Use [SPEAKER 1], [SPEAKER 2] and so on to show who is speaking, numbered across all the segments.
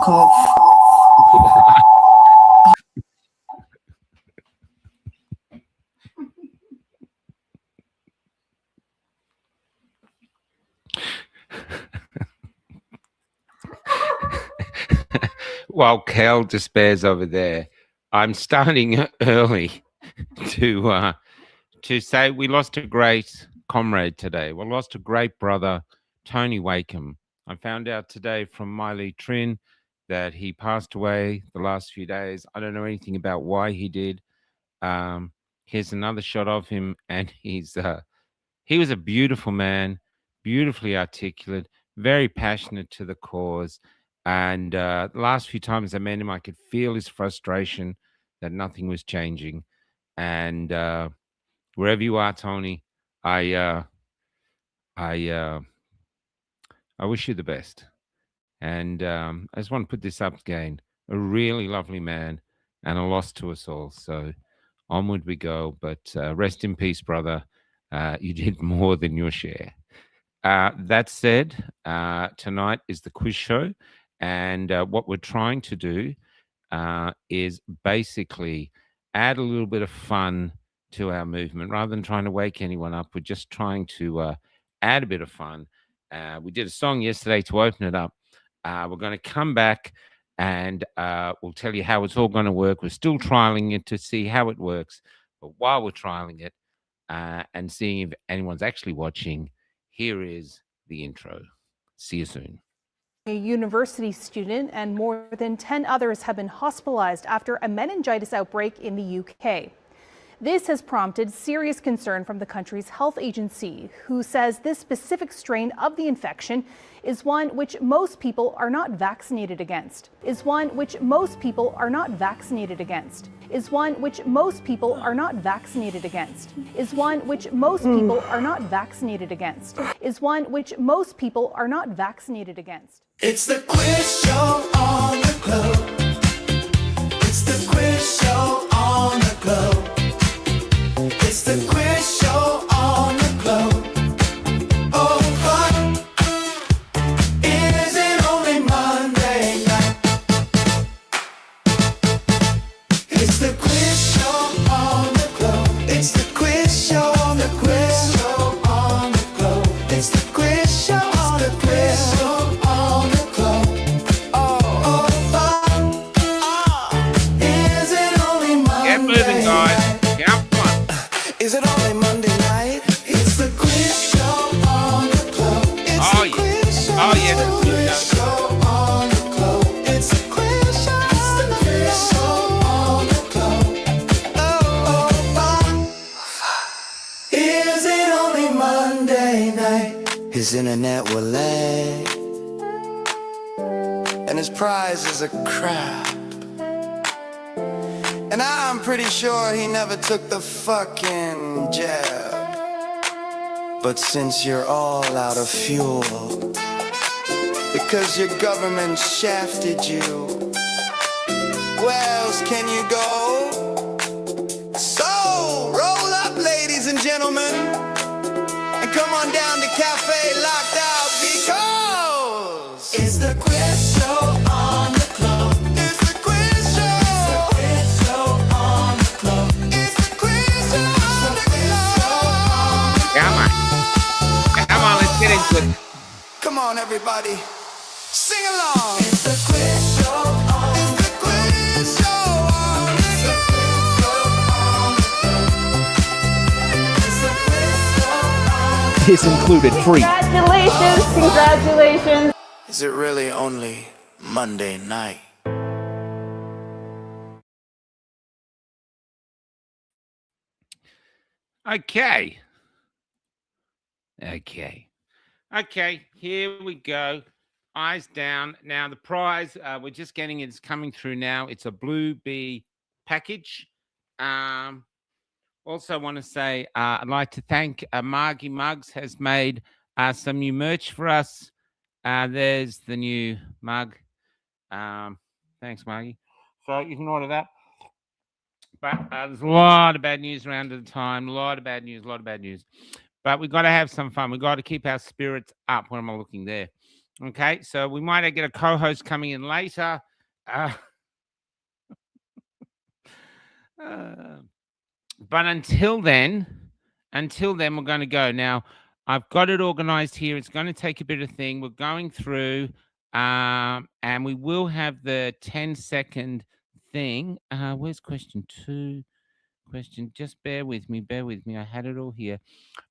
[SPEAKER 1] cough.
[SPEAKER 2] While Cal despairs over there, I'm starting early to say we lost a great comrade today. We lost a great brother, Tony Wakeham. I found out today from Miley Trin that he passed away the last few days. I don't know anything about why he did. Here's another shot of him, and he was a beautiful man, beautifully articulate, very passionate to the cause. And the last few times I met him, I could feel his frustration that nothing was changing. And wherever you are, Tony, I wish you the best. And I just want to put this up again. A really lovely man and a loss to us all. So onward we go. But rest in peace, brother. You did more than your share. That said, tonight is the quiz show. And what we're trying to do is basically add a little bit of fun to our movement. Rather than trying to wake anyone up, we're just trying to add a bit of fun. We did a song yesterday to open it up. We're going to come back and we'll tell you how it's all going to work. We're still trialing it to see how it works. But while we're trialing it and seeing if anyone's actually watching, here is the intro. See you soon.
[SPEAKER 3] A university student and more than 10 others have been hospitalized after a meningitis outbreak in the UK. This has prompted serious concern from the country's health agency, who says this specific strain of the infection is one which most people are not vaccinated against. Is one which most people are not vaccinated against. Is one which most people are not vaccinated against. Is one which most people are not vaccinated against. Is one which most people are not vaccinated against.
[SPEAKER 4] It's the quiz show on the globe. It's the quiz show on the globe. It's the quiz show on the globe. Oh, fun. Is it only Monday night? It's the quiz show on the globe. It's the quiz show on the quiz show on the globe. It's the quiz show on the quiz show on the globe. Oh, fun. Is it only Monday?
[SPEAKER 2] Get moving, guys.
[SPEAKER 4] Is it only Monday night? It's the quiz show on the globe. It's the quiz show on the quiz show on the globe. It's the quiz show on the quiz show on the globe. Oh, fun. Is it only Monday night? His internet will lag, and his prize is a crab. And I'm pretty sure he never took the fucking jab. But since you're all out of fuel, because your government shafted you, where else can you go? So, roll up, ladies and gentlemen, and come on down to Cafe Locked Out, because it's the quiz show on the globe. It's the quiz show.
[SPEAKER 2] Come on, let's get into it.
[SPEAKER 4] Come on, everybody, sing along. It's the quiz show on the quiz show on the quiz.
[SPEAKER 1] This included free.
[SPEAKER 3] Congratulations, congratulations.
[SPEAKER 4] Is it really only Monday night?
[SPEAKER 2] Okay, here we go. Eyes down. Now, the prize, we're just getting it. It's coming through now. It's a Blue Bee package. Also want to say I'd like to thank Margie Muggs has made some new merch for us. There's the new mug. Thanks, Margie. So you can order that. But there's a lot of bad news around at the time. A lot of bad news. But we've got to have some fun. We've got to keep our spirits up. What am I looking there? Okay, so we might get a co-host coming in later. But until then, we're going to go. Now, I've got it organized here. It's going to take a bit of thing. We're going through, and we will have the 10-second thing. Where's question 2? Just bear with me. I had it all here.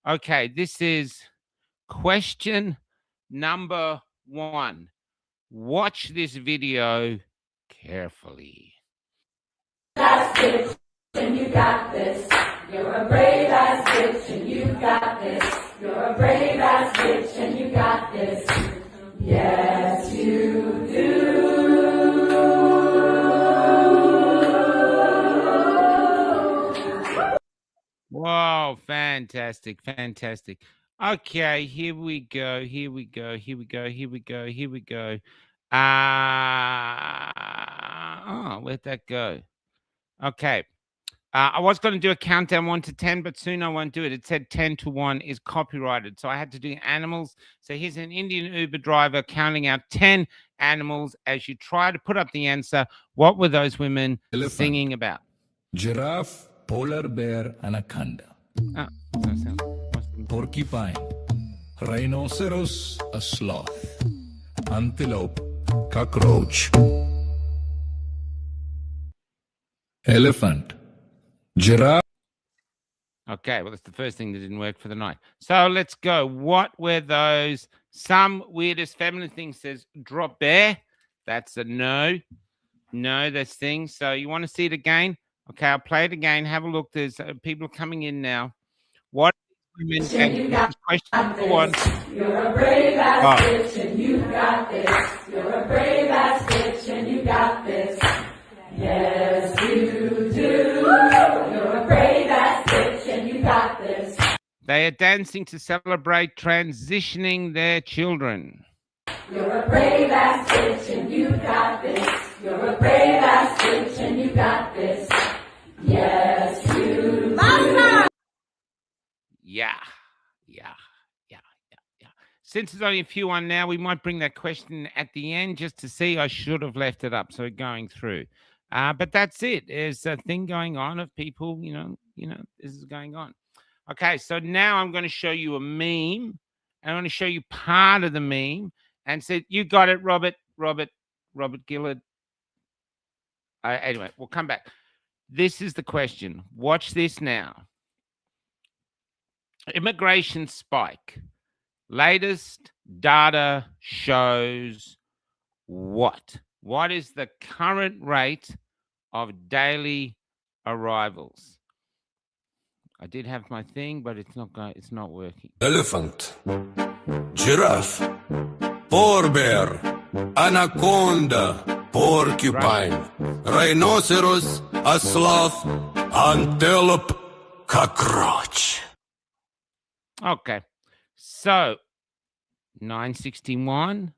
[SPEAKER 2] Okay, this is question number 1. Watch this video carefully.
[SPEAKER 1] Bitch, and you got this. You're a brave ass bitch, and you got this. You're a brave ass bitch, and you got this. Yes, you do.
[SPEAKER 2] Whoa, fantastic. Okay, here we go. Where'd that go? Okay. I was going to do a countdown 1 to 10, but soon I won't do it. It said 10 to 1 is copyrighted. So I had to do animals. So here's an Indian Uber driver counting out 10 animals as you try to put up the answer. What were those women singing about?
[SPEAKER 5] Giraffe, polar bear, anaconda. Porcupine, rhinoceros, a sloth. Antelope, cockroach. Elephant, giraffe.
[SPEAKER 2] Okay, well, that's the first thing that didn't work for the night. So let's go. What were those? Some weirdest feminine thing says drop bear. That's a no. No, that's things. So you want to see it again? Okay, I'll play it again. Have a look. There's people coming in now. What women? And this is question number 1.
[SPEAKER 1] You're a brave ass bitch, and you got this. You're a brave ass bitch, and you got this. Yes, you do. You're a brave ass bitch, and you got this.
[SPEAKER 2] They are dancing to celebrate transitioning their children.
[SPEAKER 1] You're a brave ass bitch, and you got this. You're a brave ass bitch, and you got this. Yes, you do.
[SPEAKER 2] Yeah. Since there's only a few on now, we might bring that question at the end just to see. I should have left it up, so going through. But that's it. There's a thing going on of people, you know, this is going on. Okay, so now I'm going to show you a meme. I'm going to show you part of the meme and say, you got it, Robert Gillard. Anyway, we'll come back. This is the question. Watch this now. Immigration spike. Latest data shows what? What is the current rate of daily arrivals? I did have my thing, but it's not working.
[SPEAKER 5] Elephant, giraffe, polar bear, anaconda, porcupine, rhinoceros, a sloth, antelope, cockroach.
[SPEAKER 2] Okay. So 961,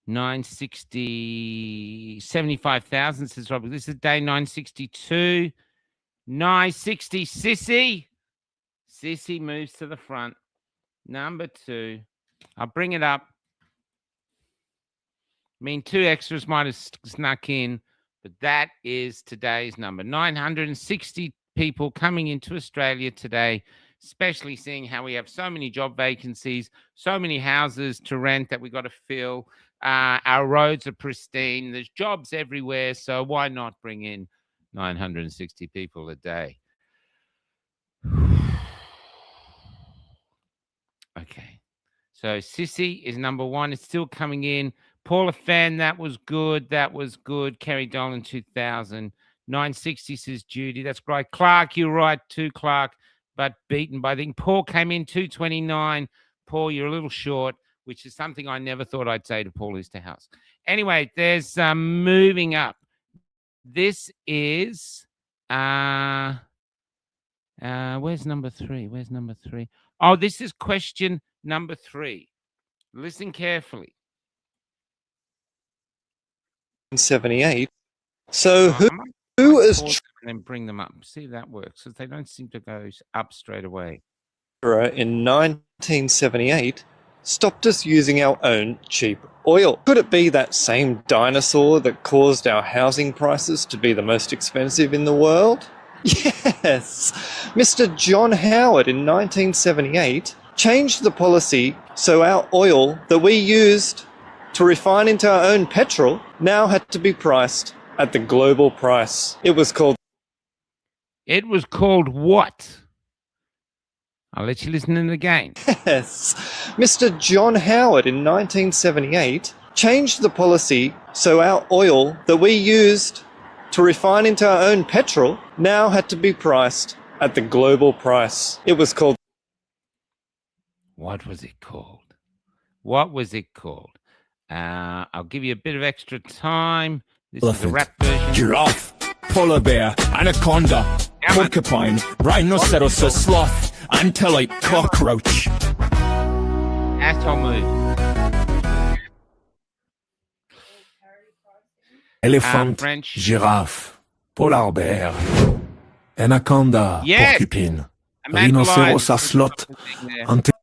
[SPEAKER 2] 960, 75,000 says Robert. This is day 962. 960, Sissy moves to the front. Number 2. I'll bring it up. I mean, 2 extras might have snuck in, but that is today's number. 960 people coming into Australia today, especially seeing how we have so many job vacancies, so many houses to rent that we got to fill. Our roads are pristine. There's jobs everywhere. So why not bring in 960 people a day? Okay. So Sissy is number 1. It's still coming in. Paula Fan, that was good. Kerry Dolan, 2000. 960 says Judy. That's great. Clark, you're right too, Clark. But beaten by, I think Paul came in 229. Paul, you're a little short, which is something I never thought I'd say to Paul Easterhouse. Anyway, there's moving up. This is where's number 3? Oh, this is question number 3. Listen carefully.
[SPEAKER 6] 78. So who is
[SPEAKER 2] and then bring them up? See if that works, because they don't seem to go up straight away.
[SPEAKER 6] in 1978 stopped us using our own cheap oil. Could it be that same dinosaur that caused our housing prices to be the most expensive in the world? Yes! Mr. John Howard in 1978 changed the policy so our oil that we used to refine into our own petrol now had to be priced at the global price. It was called
[SPEAKER 2] what? I'll let you listen in again.
[SPEAKER 6] Yes. Mr. John Howard in 1978 changed the policy so our oil that we used to refine into our own petrol now had to be priced at the global price. It was called
[SPEAKER 2] What was it called? What was it called? I'll give you a bit of extra time. This is the
[SPEAKER 7] Elephant,
[SPEAKER 2] rap version.
[SPEAKER 7] giraffe, polar bear, anaconda, porcupine, rhinoceros, sloth, antelope, cockroach.
[SPEAKER 2] Asshole move.
[SPEAKER 7] Elephant,
[SPEAKER 2] French.
[SPEAKER 7] giraffe, polar bear, anaconda,
[SPEAKER 2] Yes.
[SPEAKER 7] porcupine,
[SPEAKER 2] Amanda
[SPEAKER 7] rhinoceros,
[SPEAKER 2] Lyons.
[SPEAKER 7] sloth,
[SPEAKER 2] There.
[SPEAKER 7] antelope.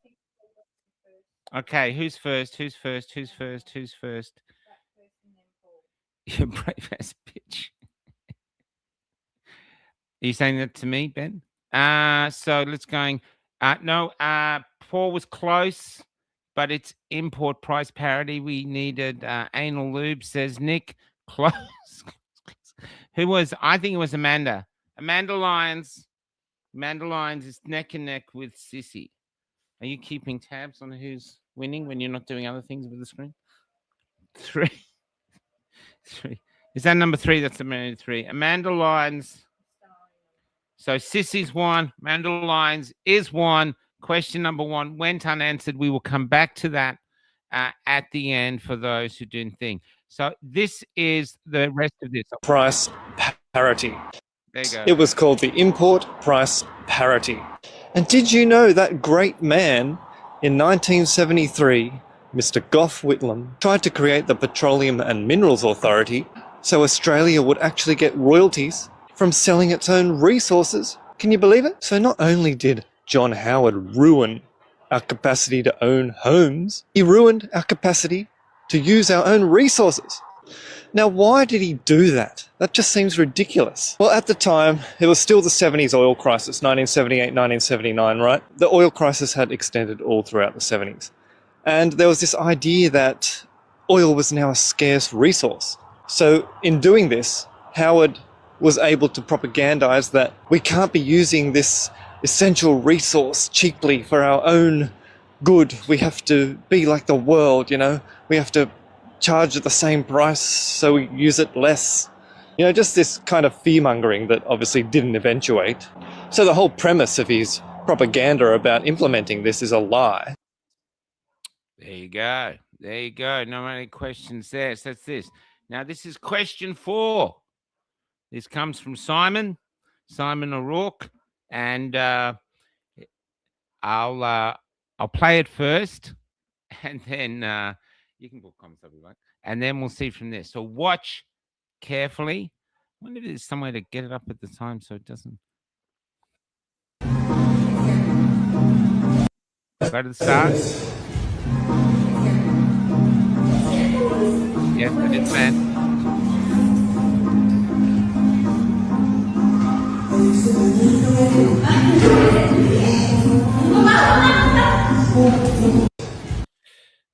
[SPEAKER 2] Okay, who's first? Who's first? Who's first? Who's first? You brave ass bitch. Are you saying that to me, Ben? So let's going. No, Paul was close, but it's import price parity. We needed anal lube, says Nick. Close. Who was? I think it was Amanda. Amanda Lyons. Amanda Lyons is neck and neck with Sissy. Are you keeping tabs on who's winning when you're not doing other things with the screen? 3. 3. Is that number 3? That's Amanda 3. Amanda Lyons. So Sissy's 1. Amanda Lyons is 1. Question number 1 went unanswered. We will come back to that at the end for those who didn't think. So this is the rest of this.
[SPEAKER 6] price parity.
[SPEAKER 2] There you go.
[SPEAKER 6] It was called the import price parity. And did you know that great man in 1973, Mr. Gough Whitlam, tried to create the Petroleum and Minerals Authority so Australia would actually get royalties from selling its own resources? Can you believe it? So not only did John Howard ruin our capacity to own homes, he ruined our capacity to use our own resources. Now, why did he do that? That just seems ridiculous. Well, at the time, it was still the 70s oil crisis, 1978, 1979, right? The oil crisis had extended all throughout the 70s. And there was this idea that oil was now a scarce resource. So in doing this, Howard was able to propagandize that we can't be using this essential resource cheaply for our own good. We have to be like the world, you know? We have to charge at the same price so we use it less. You know, just this kind of fear-mongering that obviously didn't eventuate. So the whole premise of his propaganda about implementing this is a lie.
[SPEAKER 2] There you go. There you go. No many questions there. So that's this. Now, this is question 4. This comes from Simon O'Rourke, and I'll play it first, and then you can put comments up if you like, and then we'll see from there. So watch carefully. I wonder if there's some way to get it up at the time so it doesn't. Go to the start. Yes, it is, man.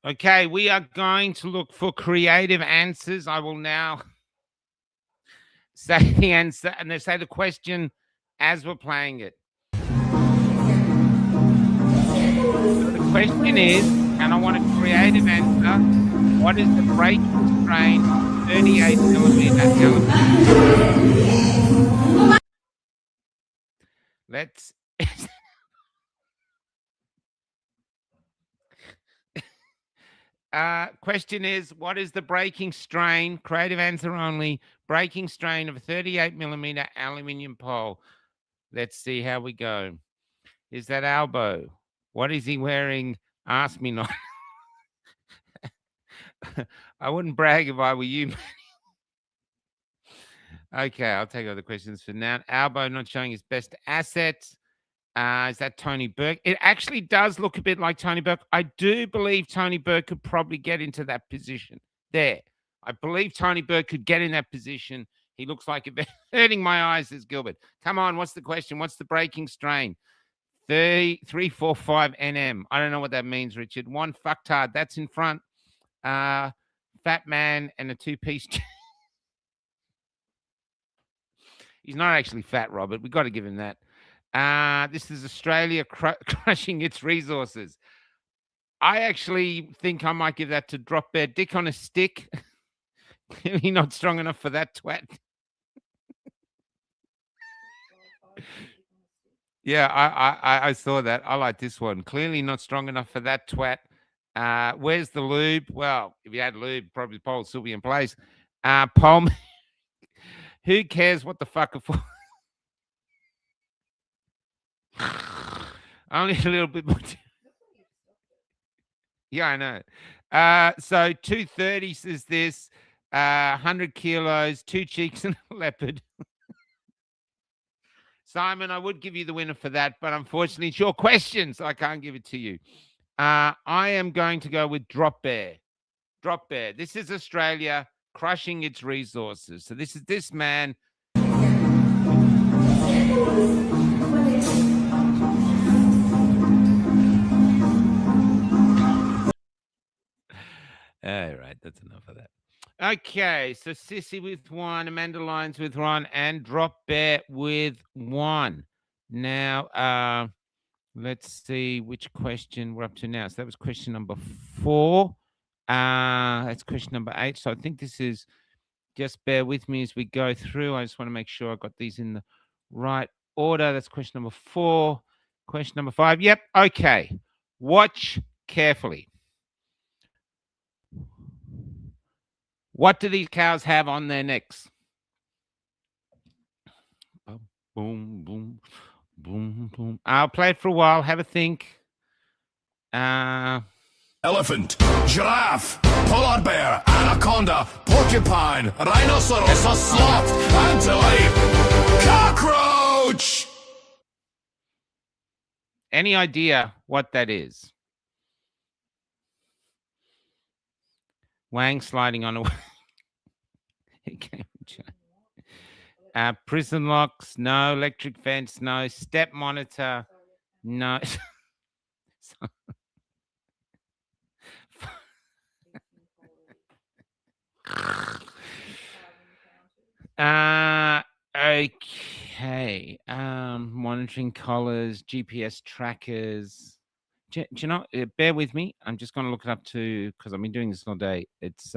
[SPEAKER 2] Okay, we are going to look for creative answers. I will now say the answer and then say the question as we're playing it. So the question is, and I want a creative answer, what is the breaking strain 38 millimeter element? Let's question is, what is the breaking strain, creative answer only, breaking strain of a 38 millimeter aluminium pole? Let's see how we go. Is that Albo? What is he wearing? Ask me not. I wouldn't brag if I were you. Okay, I'll take other questions for now. Albo not showing his best assets. Is that Tony Burke? It actually does look a bit like Tony Burke. I do believe Tony Burke could probably get into that position there. I believe Tony Burke could get in that position. He looks like it. Hurting my eyes, says Gilbert. Come on, what's the question? What's the breaking strain? 345 NM. I don't know what that means, Richard. One fucktard. That's in front. Fat man and a two-piece. He's not actually fat, Robert. We've got to give him that. This is Australia crushing its resources. I actually think I might give that to Drop Bear. Dick on a stick. Clearly not strong enough for that twat. Yeah, I saw that. I like this one. Clearly not strong enough for that twat. Where's the lube? Well, if you had lube, probably the pole would still be in place. Pole. Who cares what the fuck for? Only a little bit more. Yeah, I know. So 230 says this. 100 kilos, 2 cheeks and a leopard. Simon, I would give you the winner for that, but unfortunately it's your question, so I can't give it to you. I am going to go with Drop Bear. Drop Bear. This is Australia crushing its resources. So this is this man. All right, that's enough of that. Okay, so Sissy with 1, Amanda Lyons with 1, and Drop Bear with 1. Now, let's see which question we're up to now. So that was question number 4. That's question number 8. So I think this is, just bear with me as we go through. I just want to make sure I got these in the right order. That's question number 4. Question number 5. Yep, okay. Watch carefully. What do these cows have on their necks? Boom, boom, boom, boom. I'll play it for a while. Have a think.
[SPEAKER 7] Elephant, giraffe, polar bear, anaconda, porcupine, rhinoceros, a sloth, antelope, cockroach.
[SPEAKER 2] Any idea what that is? Wang sliding on a prison locks, no. Electric fence, no. Step monitor, no. Okay. Monitoring collars, GPS trackers. Do you know, bear with me. I'm just going to look it up too, because I've been doing this all day. It's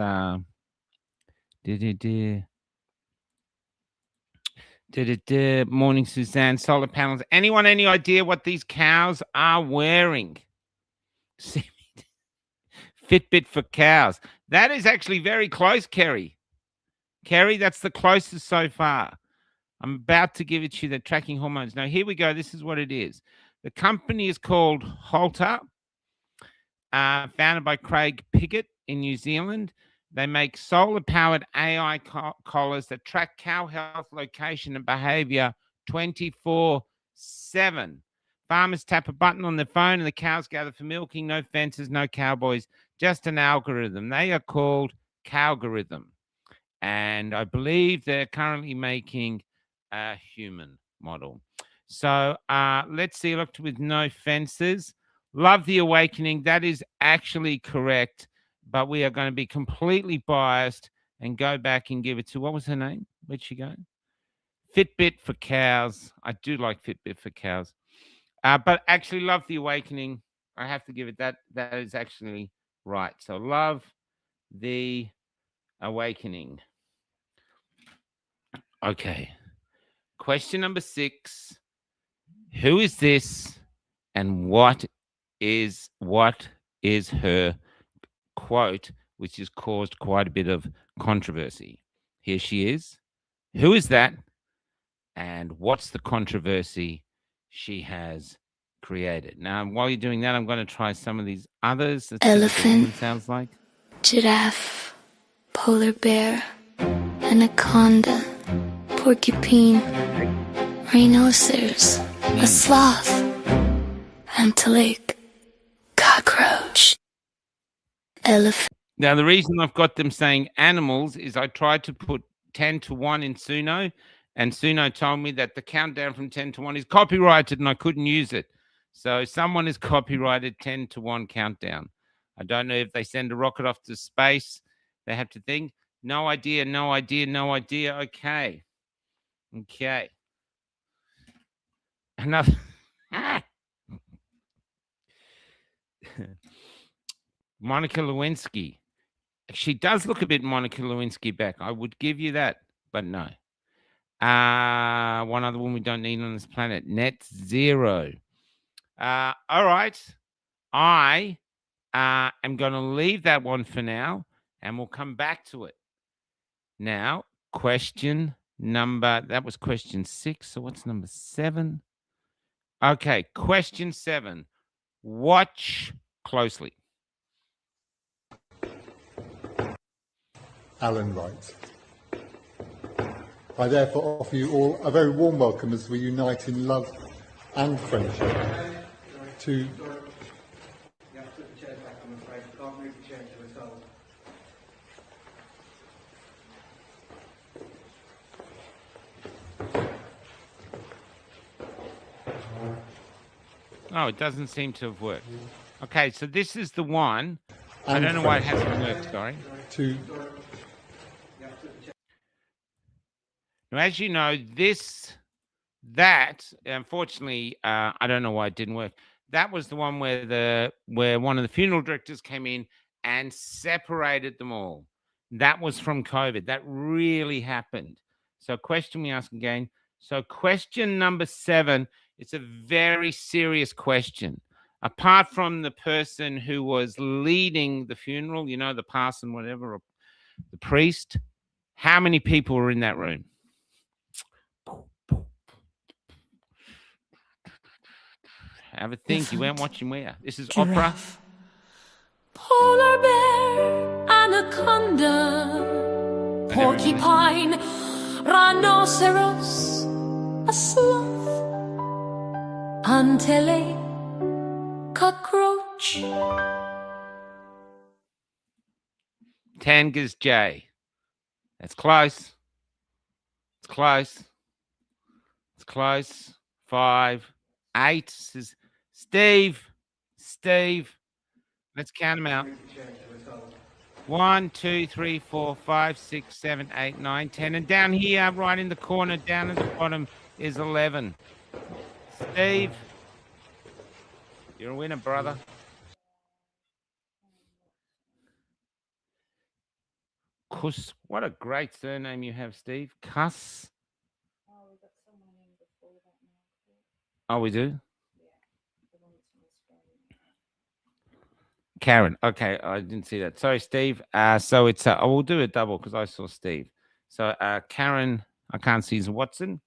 [SPEAKER 2] Morning Suzanne, solar panels. Anyone, any idea what these cows are wearing? Fitbit for cows. That is actually very close, Kerry. Kerry, that's the closest so far. I'm about to give it to you, the tracking hormones. Now, here we go. This is what it is. The company is called Halter, founded by Craig Piggott in New Zealand. They make solar-powered AI collars that track cow health, location, and behavior 24/7. Farmers tap a button on their phone and the cows gather for milking. No fences, no cowboys, just an algorithm. They are called Cowgorithm. And I believe they're currently making a human model. So let's see, looked with no fences. Love the Awakening. That is actually correct. But we are going to be completely biased and go back and give it to, what was her name? Where'd she go? Fitbit for cows. I do like Fitbit for cows. But actually love the Awakening. I have to give it that. That is actually right. So love the Awakening. Okay. Question number 6. Who is this and what is her quote, which has caused quite a bit of controversy? Here she is. Who is that? And what's the controversy she has created? Now, while you're doing that, I'm going to try some of these others.
[SPEAKER 8] Elephant,
[SPEAKER 2] sounds like
[SPEAKER 8] giraffe, polar bear, anaconda, porcupine, rhinoceros, a sloth, antelope, cockroach, elephant.
[SPEAKER 2] Now, the reason I've got them saying animals is I tried to put 10 to 1 in Suno, and Suno told me that the countdown from 10 to 1 is copyrighted and I couldn't use it. So someone has copyrighted 10 to 1 countdown. I don't know if they send a rocket off to space. They have to think. No idea, no idea, no idea. Okay. Okay. Another. Monica Lewinsky. She does look a bit Monica Lewinsky back. I would give you that, but no. One other one we don't need on this planet. Net zero. All right. I am going to leave that one for now, and we'll come back to it. Now, question number, that was question 6. So what's number 7? Okay, question 7. Watch closely.
[SPEAKER 9] Alan writes, I therefore offer you all a very warm welcome as we unite in love and friendship to... You have to put the chair back, I'm afraid. You can't move the chair to a side.
[SPEAKER 2] Oh, it doesn't seem to have worked. Okay, so this is the one. I don't know why it hasn't worked, sorry. Now, as you know, that, unfortunately, I don't know why it didn't work. That was the one where one of the funeral directors came in and separated them all. That was from COVID. That really happened. So question we ask again. So question number 7, it's a very serious question. Apart from the person who was leading the funeral, you know, the parson, whatever, or the priest, how many people were in that room? Have a think. You weren't watching where? This is
[SPEAKER 1] Giraffe.
[SPEAKER 2] opera.
[SPEAKER 1] Polar bear, anaconda, porcupine, rhinoceros, a sloth, antelope, cockroach.
[SPEAKER 2] Tanger's J. That's close. It's close. It's close. 5, 8. Says Steve. Let's count them out. 1, 2, 3, 4, 5, 6, 7, 8, 9, 10. And down here, right in the corner, down at the bottom, is 11. Steve, you're a winner, brother. Kuss. What a great surname you have, Steve. Kuss. Oh, we do? Karen. Okay, I didn't see that. Sorry, Steve. So it's we'll do a double because I saw Steve. So Karen, I can't see is Watson.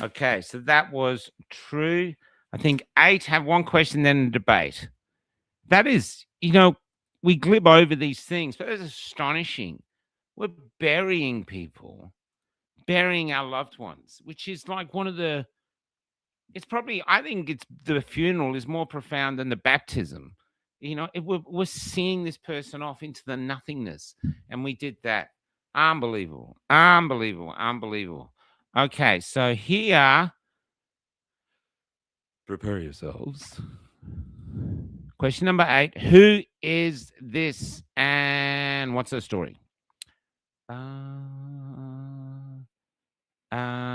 [SPEAKER 2] Okay, so that was true. I think 8 have one question, then a debate. That is, you know, we glib over these things, but it's astonishing. We're burying people, burying our loved ones, which is like one of the. It's probably, I think it's the funeral is more profound than the baptism. You know, we're seeing this person off into the nothingness. And we did that. Unbelievable. Okay, so here, prepare yourselves. Question number 8. Who is this and what's the story?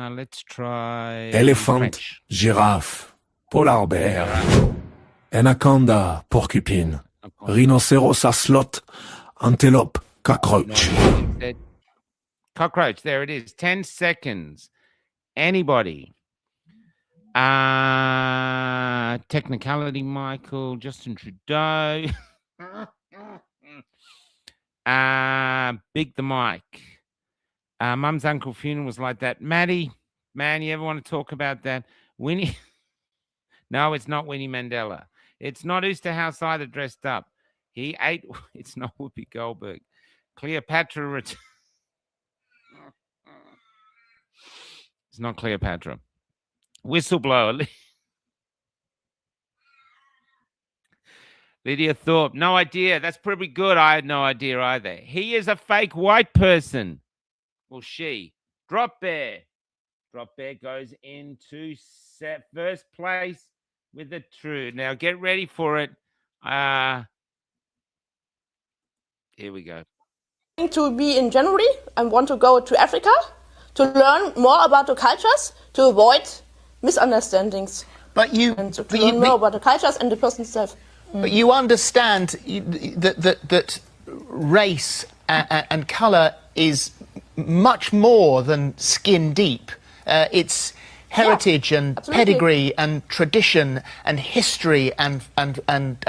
[SPEAKER 2] Let's try
[SPEAKER 7] Elephant,
[SPEAKER 2] French.
[SPEAKER 7] giraffe, polar bear, anaconda, porcupine, rhinoceros, a sloth, antelope, cockroach.
[SPEAKER 2] Cockroach, there it is. 10 seconds. Anybody? Technicality, Michael, Justin Trudeau. Big the mic. Mum's uncle funeral was like that. Maddie, man, you ever want to talk about that? Winnie? No, it's not Winnie Mandela. It's not Oosterhouse either dressed up. He ate. It's not Whoopi Goldberg. Cleopatra. It's not Cleopatra. Whistleblower. Lydia Thorpe. No idea. That's pretty good. I had no idea either. He is a fake white person. Well, she. Drop Bear. Drop Bear goes into first place with the true. Now get ready for it. Here we go.
[SPEAKER 10] To be in January and want to go to Africa to learn more about the cultures to avoid misunderstandings.
[SPEAKER 11] But you,
[SPEAKER 10] and to learn more about the cultures and the person itself.
[SPEAKER 11] But you understand that race and colour is much more than skin deep. It's heritage and pedigree and tradition and history and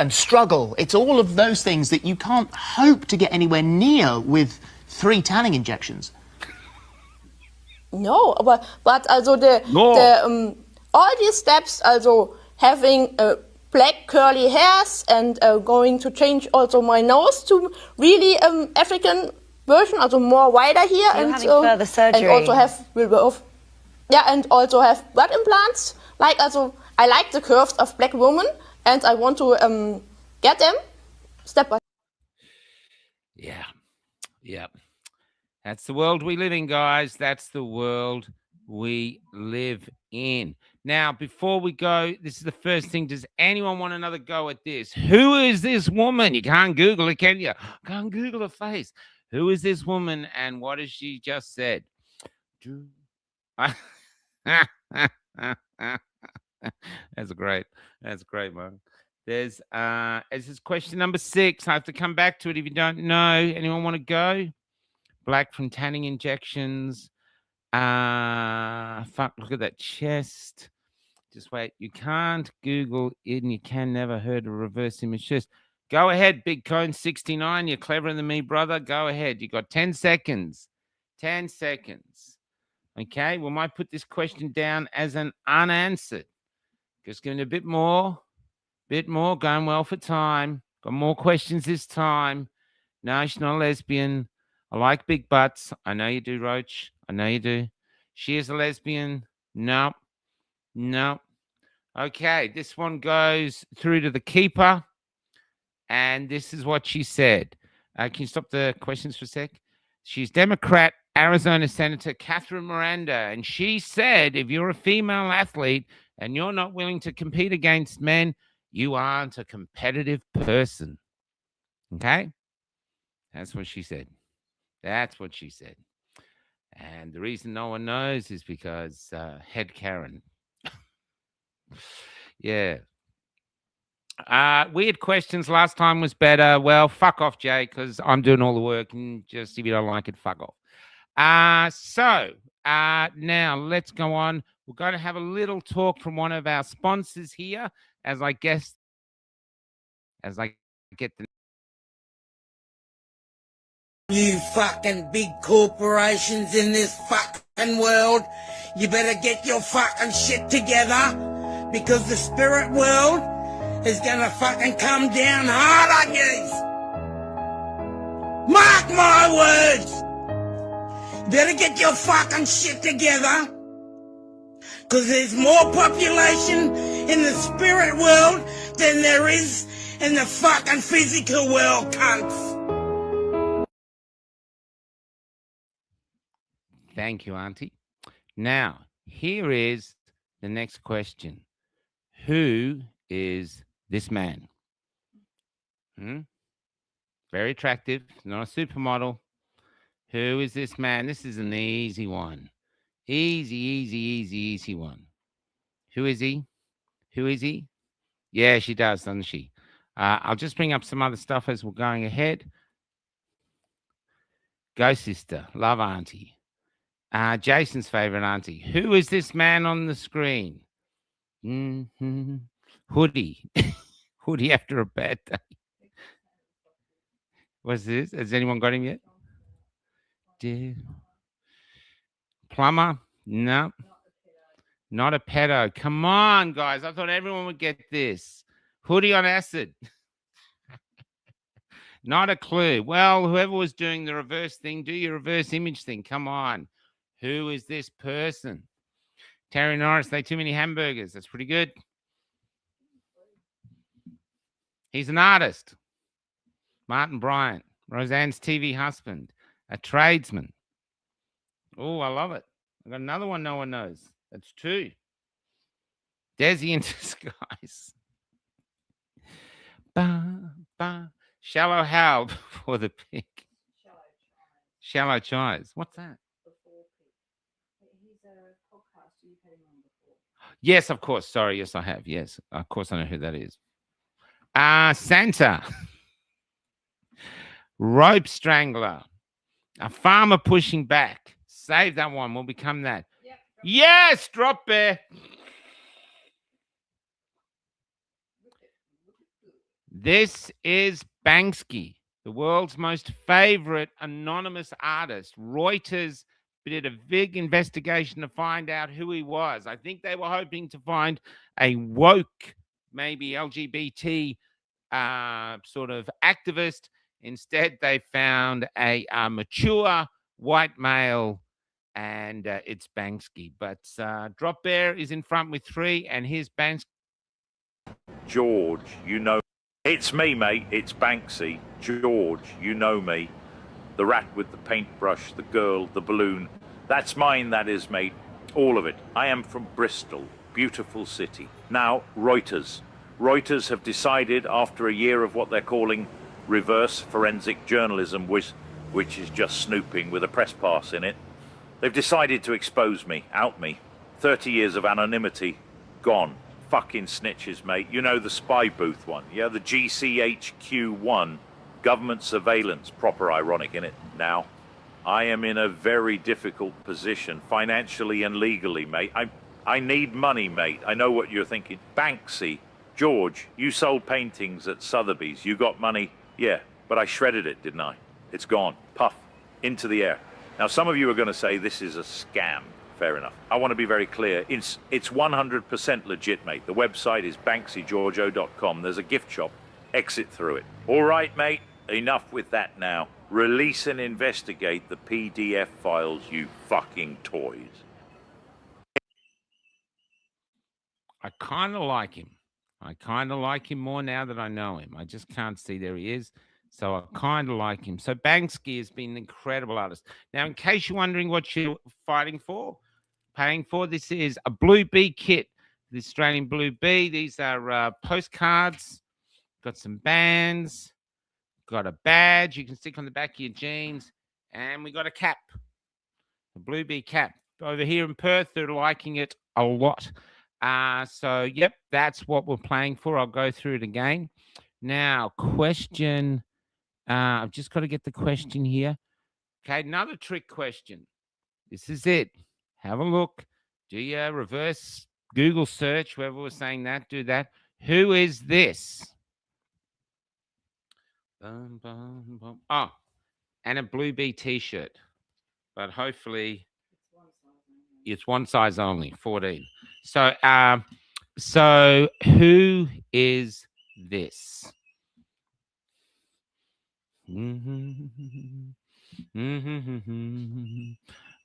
[SPEAKER 11] struggle. It's all of those things that you can't hope to get anywhere near with 3 tanning injections.
[SPEAKER 10] No, but also all these steps, also having black curly hairs and going to change also my nose to really African version, also more wider here,
[SPEAKER 12] so and having further surgery,
[SPEAKER 10] and also have and also have butt implants. Like also, I like the curves of black women, and I want to get them step by step.
[SPEAKER 2] Yeah. That's the world we live in, guys. That's the world we live in. Now, before we go, this is the first thing. Does anyone want another go at this? Who is this woman? You can't Google it, can you? Can't Google her face. Who is this woman and what has she just said? That's great. That's great, man. This is question number 6. I have to come back to it if you don't know. Anyone want to go? Black from tanning injections. Fuck, look at that chest. Just wait. You can't Google it and you can never heard a reverse image chest. Go ahead, Big Cone 69. You're cleverer than me, brother. Go ahead. You got 10 seconds. 10 seconds. Okay, we might put this question down as an unanswered. Just giving a bit more. Going well for time. Got more questions this time. No, she's not a lesbian. I like big butts. I know you do, Roach. I know you do. She is a lesbian. No. Okay, this one goes through to the keeper. And this is what she said. Can you stop the questions for a sec? She's Democrat, Arizona Senator Catherine Miranda. And she said, if you're a female athlete and you're not willing to compete against men, you aren't a competitive person. Okay? That's what she said. That's what she said. And the reason no one knows is because head Karen. Yeah. Weird questions. Last time was better. Well, fuck off, Jay, because I'm doing all the work. And just if you don't like it, fuck off. So now let's go on. We're going to have a little talk from one of our sponsors here as I get the.
[SPEAKER 13] You fucking big corporations in this fucking world, you better get your fucking shit together because the spirit world is gonna fucking come down hard on you. Mark my words. You better get your fucking shit together because there's more population in the spirit world than there is in the fucking physical world, cunts.
[SPEAKER 2] Thank you, Auntie. Now, here is the next question. Who is this man? Very attractive, not a supermodel. Who is this man? This is an easy one. Easy one. Who is he? Who is he? Yeah, she does, doesn't she? I'll just bring up some other stuff as we're going ahead. Go, sister. Love, Auntie. Jason's favorite auntie. Who is this man on the screen? Hoodie. Hoodie after a bad day. What's this? Has anyone got him yet? Plumber? No. Not a pedo. Come on, guys. I thought everyone would get this. Hoodie on acid. Not a clue. Well, whoever was doing the reverse thing, do your reverse image thing. Come on. Who is this person? Terry Norris, they too many hamburgers. That's pretty good. He's an artist. Martin Bryant, Roseanne's TV husband, a tradesman. Oh, I love it. I got another one no one knows. That's two. Desi in disguise. Ba, ba. Shallow Hal for the pig. Shallow Chives. What's that? Yes, of course. Sorry. Yes, I have. Yes, of course I know who that is. Santa. Rope strangler. A farmer pushing back. Save that one. We'll become that. Yep. Yes, drop bear. This is Banksy, the world's most favorite anonymous artist. Reuters did a big investigation to find out who he was. I think they were hoping to find a woke, maybe LGBT sort of activist. Instead, they found a mature white male, and it's Banksy. But Drop Bear is in front with 3, and here's Banksy.
[SPEAKER 12] George, you know. It's me, mate. It's Banksy. George, you know me. The rat with the paintbrush, the girl, the balloon. That's mine, that is, mate. All of it. I am from Bristol. Beautiful city. Now, Reuters. Reuters have decided, after a year of what they're calling reverse forensic journalism, which is just snooping with a press pass in it, they've decided to expose me, out me. 30 years of anonymity, gone. Fucking snitches, mate. You know the spy booth one, yeah? The GCHQ1, government surveillance, proper ironic, innit? Now, I am in a very difficult position, financially and legally, mate. I need money, mate. I know what you're thinking. Banksy, George, you sold paintings at Sotheby's. You got money? Yeah, but I shredded it, didn't I? It's gone. Puff. Into the air. Now, some of you are going to say this is a scam. Fair enough. I want to be very clear. It's 100% legit, mate. The website is banksygeorgio.com. There's a gift shop. Exit through it. All right, mate. Enough with that now. Release and investigate the PDF files, you fucking toys.
[SPEAKER 2] I kind of like him. I kind of like him more now that I know him. I just can't see there he is. So I kind of like him. So Banksy has been an incredible artist. Now, in case you're wondering what you're fighting for, paying for, this is a Blue Bee kit, the Australian Blue Bee. These are postcards. Got some bands. Got a badge you can stick on the back of your jeans. And we got a cap. A Blue Bee cap. Over here in Perth, they're liking it a lot. So, yep, that's what we're playing for. I'll go through it again. Now, question. I've just got to get the question here. Okay, another trick question. This is it. Have a look. Do your reverse Google search. Whoever was saying that, do that. Who is this? Oh, and a Blue Bee t-shirt. But hopefully it's one size only, 14. So who is this?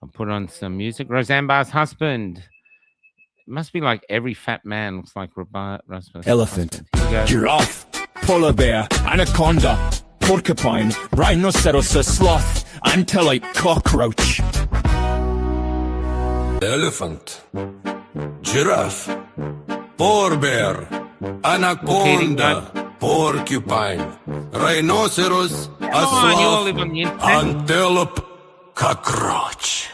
[SPEAKER 2] I'll put on some music. Roseanne Barr's husband. It must be like every fat man looks like Rasmus.
[SPEAKER 7] Elephant, giraffe, polar bear, anaconda, porcupine, rhinoceros, sloth, antelope, cockroach.
[SPEAKER 5] Elephant, giraffe, polar bear, anaconda, porcupine, rhinoceros, sloth, antelope, cockroach.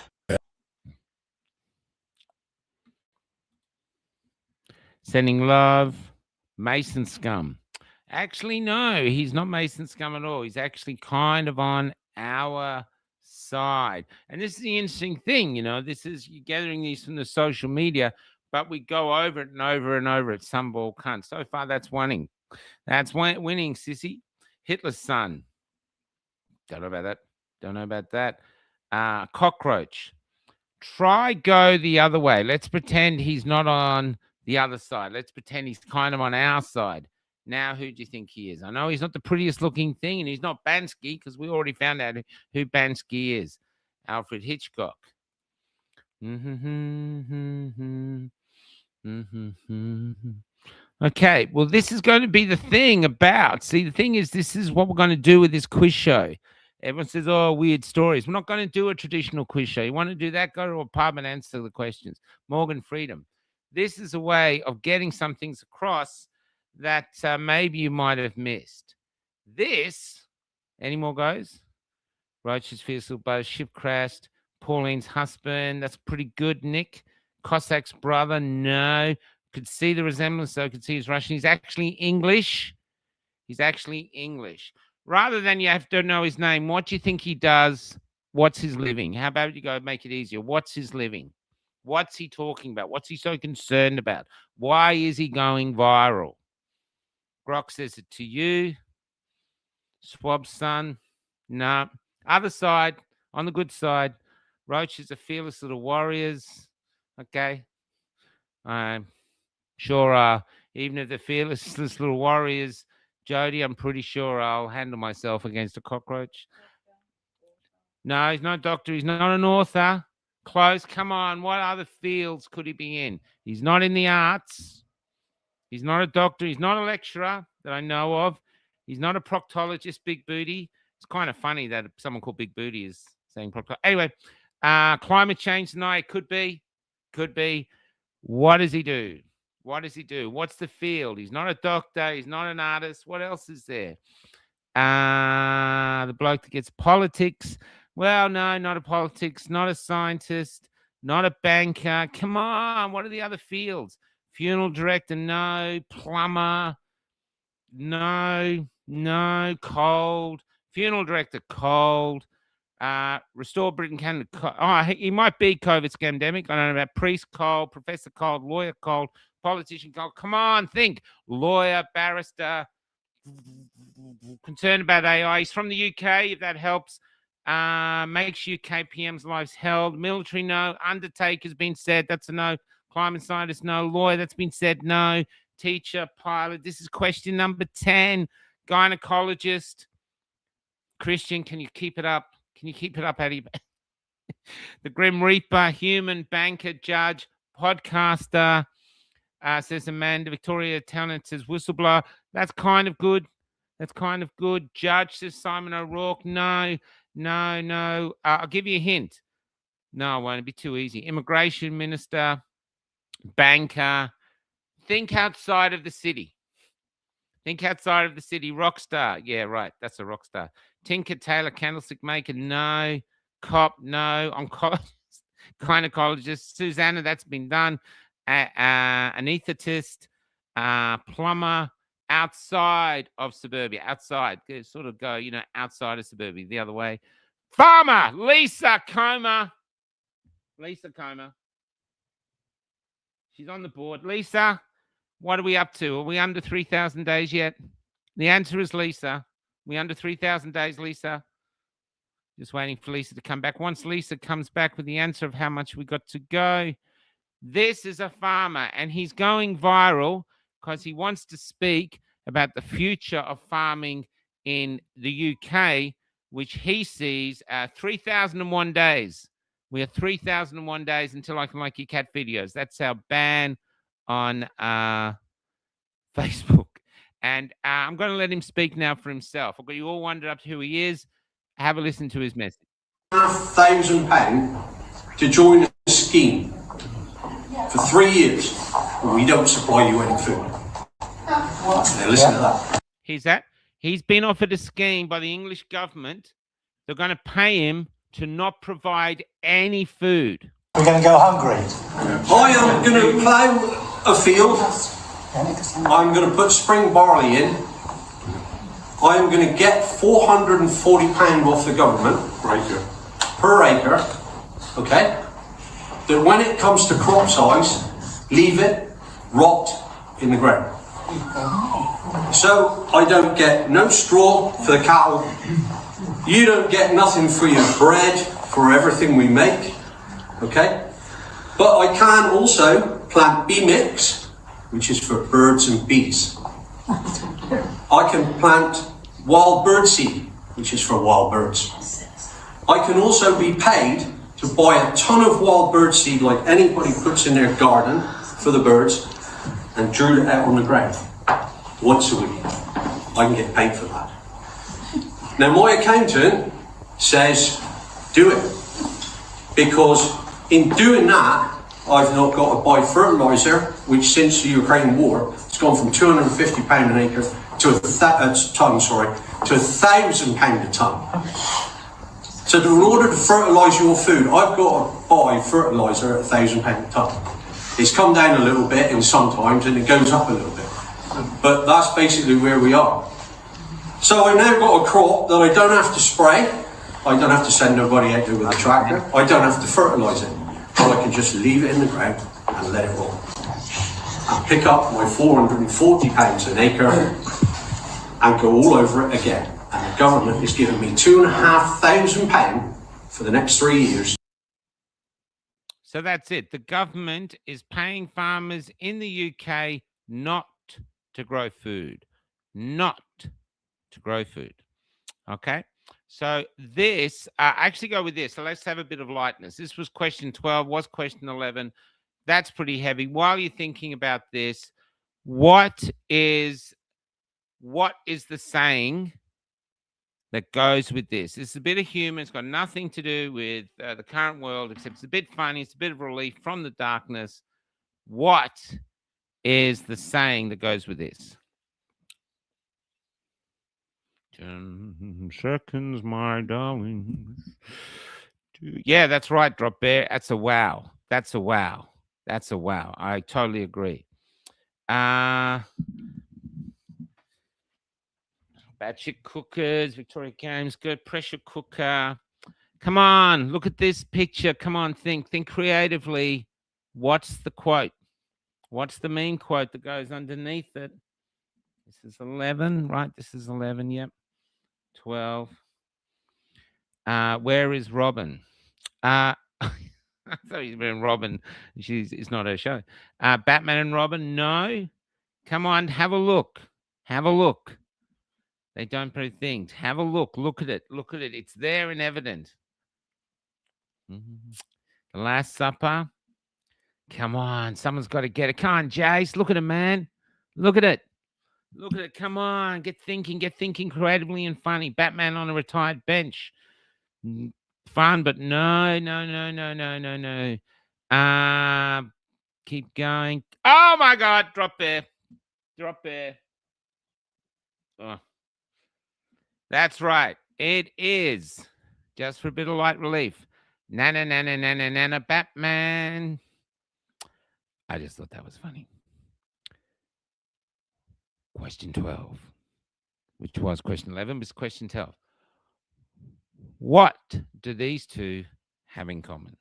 [SPEAKER 2] Sending love, Mason Scum. Actually, no, he's not Mason Scum at all. He's actually kind of on our side. And this is the interesting thing, you know, this is you're gathering these from the social media, but we go over it and over and over it. Some ball cunt. So far, that's winning. That's winning, sissy. Hitler's son. Don't know about that. Don't know about that. Cockroach. Try go the other way. Let's pretend he's not on the other side. Let's pretend he's kind of on our side. Now, who do you think he is? I know he's not the prettiest looking thing, and he's not Banksy, because we already found out who Banksy is. Alfred Hitchcock. Okay, well, this is going to be the thing about. See, the thing is, this is what we're going to do with this quiz show. Everyone says, oh, weird stories. We're not going to do a traditional quiz show. You want to do that? Go to a pub and answer the questions. Morgan Freedom. This is a way of getting some things across that maybe you might have missed. This, any more goes? Roach's fierce little bow, ship crashed. Pauline's husband. That's pretty good, Nick. Cossack's brother. No. Could see the resemblance, though. Could see he's Russian. He's actually English. He's actually English. Rather than you have to know his name, what do you think he does? What's his living? How about you go make it easier? What's his living? What's he talking about? What's he so concerned about? Why is he going viral? Grok says it to you. Swab's son. No. Other side, on the good side, Roach is a fearless little warriors. Okay. I'm sure even if the fearless little warriors, Jody, I'm pretty sure I'll handle myself against a cockroach. No, he's not a doctor. He's not an author. Close. Come on. What other fields could he be in? He's not in the arts. He's not a doctor. He's not a lecturer that I know of. He's not a proctologist, Big Booty. It's kind of funny that someone called Big Booty is saying proctologist. Anyway, climate change tonight. Could be. Could be. What does he do? What does he do? What's the field? He's not a doctor. He's not an artist. What else is there? The bloke that gets politics. Well, no, not a politics, not a scientist, not a banker. Come on. What are the other fields? Funeral director, no. Plumber, no. Cold. Funeral director, cold. Restore Britain, Canada. He might be COVID scamdemic. I don't know about priest, cold. Professor, cold. Lawyer, cold. Politician, cold. Come on, think. Lawyer, barrister, concerned about AI. He's from the UK, if that helps. Makes UK PM's lives held. Military, no. Undertaker's been said. That's a no. Climate scientist, no. Lawyer, that's been said, no. Teacher, pilot. This is question number 10. Gynecologist. Christian, can you keep it up? Can you keep it up, Eddie? The Grim Reaper, human, banker, judge, podcaster, says Amanda. Victoria Talent says whistleblower. That's kind of good. That's kind of good. Judge says Simon O'Rourke. No. I'll give you a hint. No, it won't be too easy. Immigration minister, banker. Think outside of the city. Think outside of the city. Rock star. Yeah, right. That's a rock star. Tinker Taylor, candlestick maker. No. Cop. No. Oncologist. Gynecologist. Susanna, that's been done. Anesthetist. Plumber. Outside of suburbia. Outside. Sort of go, outside of suburbia. The other way. Farmer. Lisa Comer. She's on the board. Lisa, what are we up to? Are we under 3,000 days yet? The answer is Lisa. We under 3,000 days, Lisa? Just waiting for Lisa to come back. Once Lisa comes back with the answer of how much we got to go, this is a farmer, and he's going viral because he wants to speak about the future of farming in the UK, which he sees 3,001 days. We are 3,001 days until I can like your cat videos. That's our ban on Facebook. And I'm going to let him speak now for himself. I've got you all wondered up to who he is. Have a listen to his message.
[SPEAKER 14] £1,000 to join a scheme for 3 years. We don't supply you any food. Now listen to that.
[SPEAKER 2] He's been offered a scheme by the English government. They're going to pay him to not provide any food.
[SPEAKER 15] We're going to go hungry.
[SPEAKER 14] I am going to plough a field. I'm going to put spring barley in. I am going to get £440 off the government per acre. Okay? That when it comes to crop size, leave it rot in the ground. So I don't get no straw for the cattle. You don't get nothing for your bread, for everything we make. Okay? But I can also plant bee mix, which is for birds and bees. I can plant wild bird seed, which is for wild birds. I can also be paid to buy a ton of wild bird seed like anybody puts in their garden for the birds, and drew it out on the ground once a week. I can get paid for that. Now my accountant says do it, because in doing that I've not got to buy fertiliser, which since the Ukraine war it's gone from £250 an acre to £1,000 a tonne. So in order to fertilise your food, I've got to buy fertiliser at £1,000 a tonne. It's come down a little bit in sometimes and it goes up a little bit. But that's basically where we are. So I've now got a crop that I don't have to spray. I don't have to send nobody out there with a tractor. I don't have to fertilise it. But I can just leave it in the ground and let it roll. And pick up my £440 an acre and go all over it again. And the government is giving me £2,500 for the next 3 years.
[SPEAKER 2] So that's it. The government is paying farmers in the UK not to grow food. Not to grow food. Okay? So this, actually go with this. So let's have a bit of lightness. This was question 12, was question 11. That's pretty heavy. While you're thinking about this, what is the saying that goes with this? It's a bit of humor. It's got nothing to do with the current world, except it's a bit funny. It's a bit of relief from the darkness. What is the saying that goes with this? 10 seconds, my darling. Yeah, that's right, Drop Bear. That's a wow. That's a wow. That's a wow. I totally agree. Batshit cookers, Victoria Games, good. Pressure cooker. Come on, look at this picture. Come on, think creatively. What's the quote? What's the main quote that goes underneath it? This is 11, right? This is 11, yep. 12. Where is Robin? I thought he's been Robin. It's not her show. Batman and Robin, no. Come on, have a look. Have a look. They don't put things. Have a look. Look at it. Look at it. It's there and evident. The Last Supper. Come on. Someone's got to get it. Come on, Jace. Look at it, man. Look at it. Look at it. Come on. Get thinking creatively and funny. Batman on a retired bench. Fun, but no. Keep going. Oh, my God. Drop Bear. Drop Bear. Oh. That's right. It is. Just for a bit of light relief. Nana, Batman. I just thought that was funny. Question 12, which was question 11, was question 12. What do these two have in common?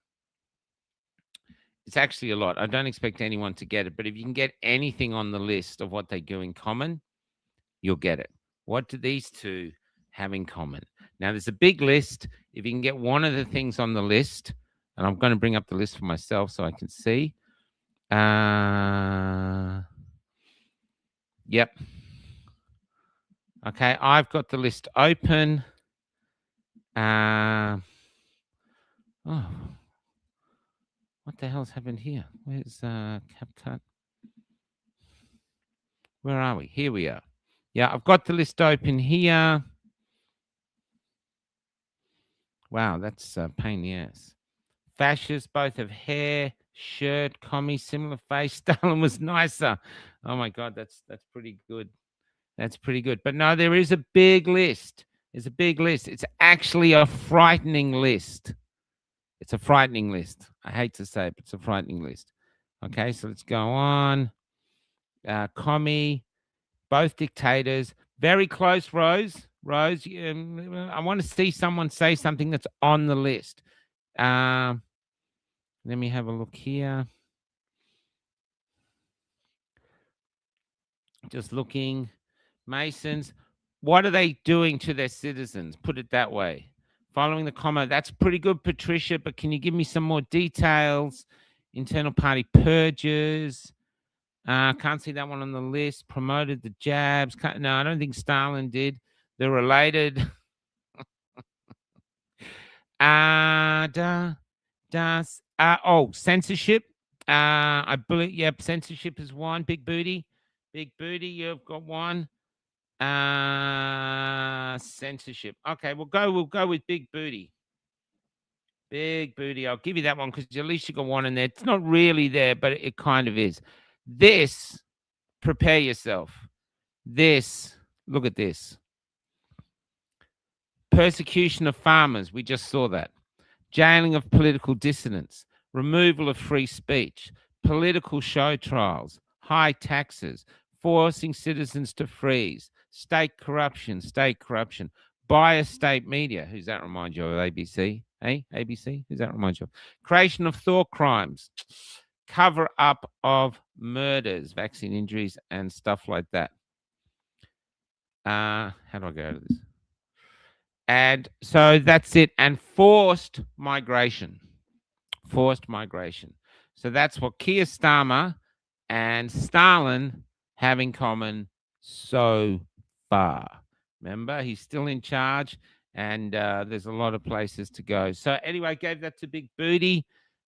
[SPEAKER 2] It's actually a lot. I don't expect anyone to get it, but if you can get anything on the list of what they do in common, you'll get it. What do these two have in common? Now, there's a big list. If you can get one of the things on the list, and I'm going to bring up the list for myself so I can see. Yep. Okay, I've got the list open. Oh, what the hell's happened here? Where's CapCut? Where are we? Here we are. Yeah, I've got the list open here. Wow, that's a pain in the ass. Fascists, both have hair, shirt, commie, similar face. Stalin was nicer. Oh my God, that's pretty good. That's pretty good. But no, there is a big list. There's a big list. It's actually a frightening list. It's a frightening list. I hate to say it, but it's a frightening list. Okay, so let's go on. Commie, both dictators, very close, Rose. Rose, I want to see someone say something that's on the list. Let me have a look here. Just looking. Masons, what are they doing to their citizens? Put it that way. Following the comma, that's pretty good, Patricia, but can you give me some more details? Internal party purges. Can't see that one on the list. Promoted the jabs. No, I don't think Stalin did. They're related. Censorship. I believe, yep, censorship is one. Big booty. Big booty, you've got one. Censorship. Okay, we'll go with big booty. Big booty. I'll give you that one because at least you got one in there. It's not really there, but it kind of is. This, prepare yourself. This, look at this. Persecution of farmers. We just saw that. Jailing of political dissidents. Removal of free speech. Political show trials. High taxes. Forcing citizens to freeze. State corruption. Biased state media. Who's that remind you of? ABC? Hey, ABC? Who's that remind you of? Creation of thought crimes. Cover up of murders, vaccine injuries, and stuff like that. How do I go out of this? And so that's it. And forced migration. Forced migration. So that's what Keir Starmer and Stalin have in common so far. Remember, he's still in charge, and there's a lot of places to go. So anyway, gave that to Big Booty.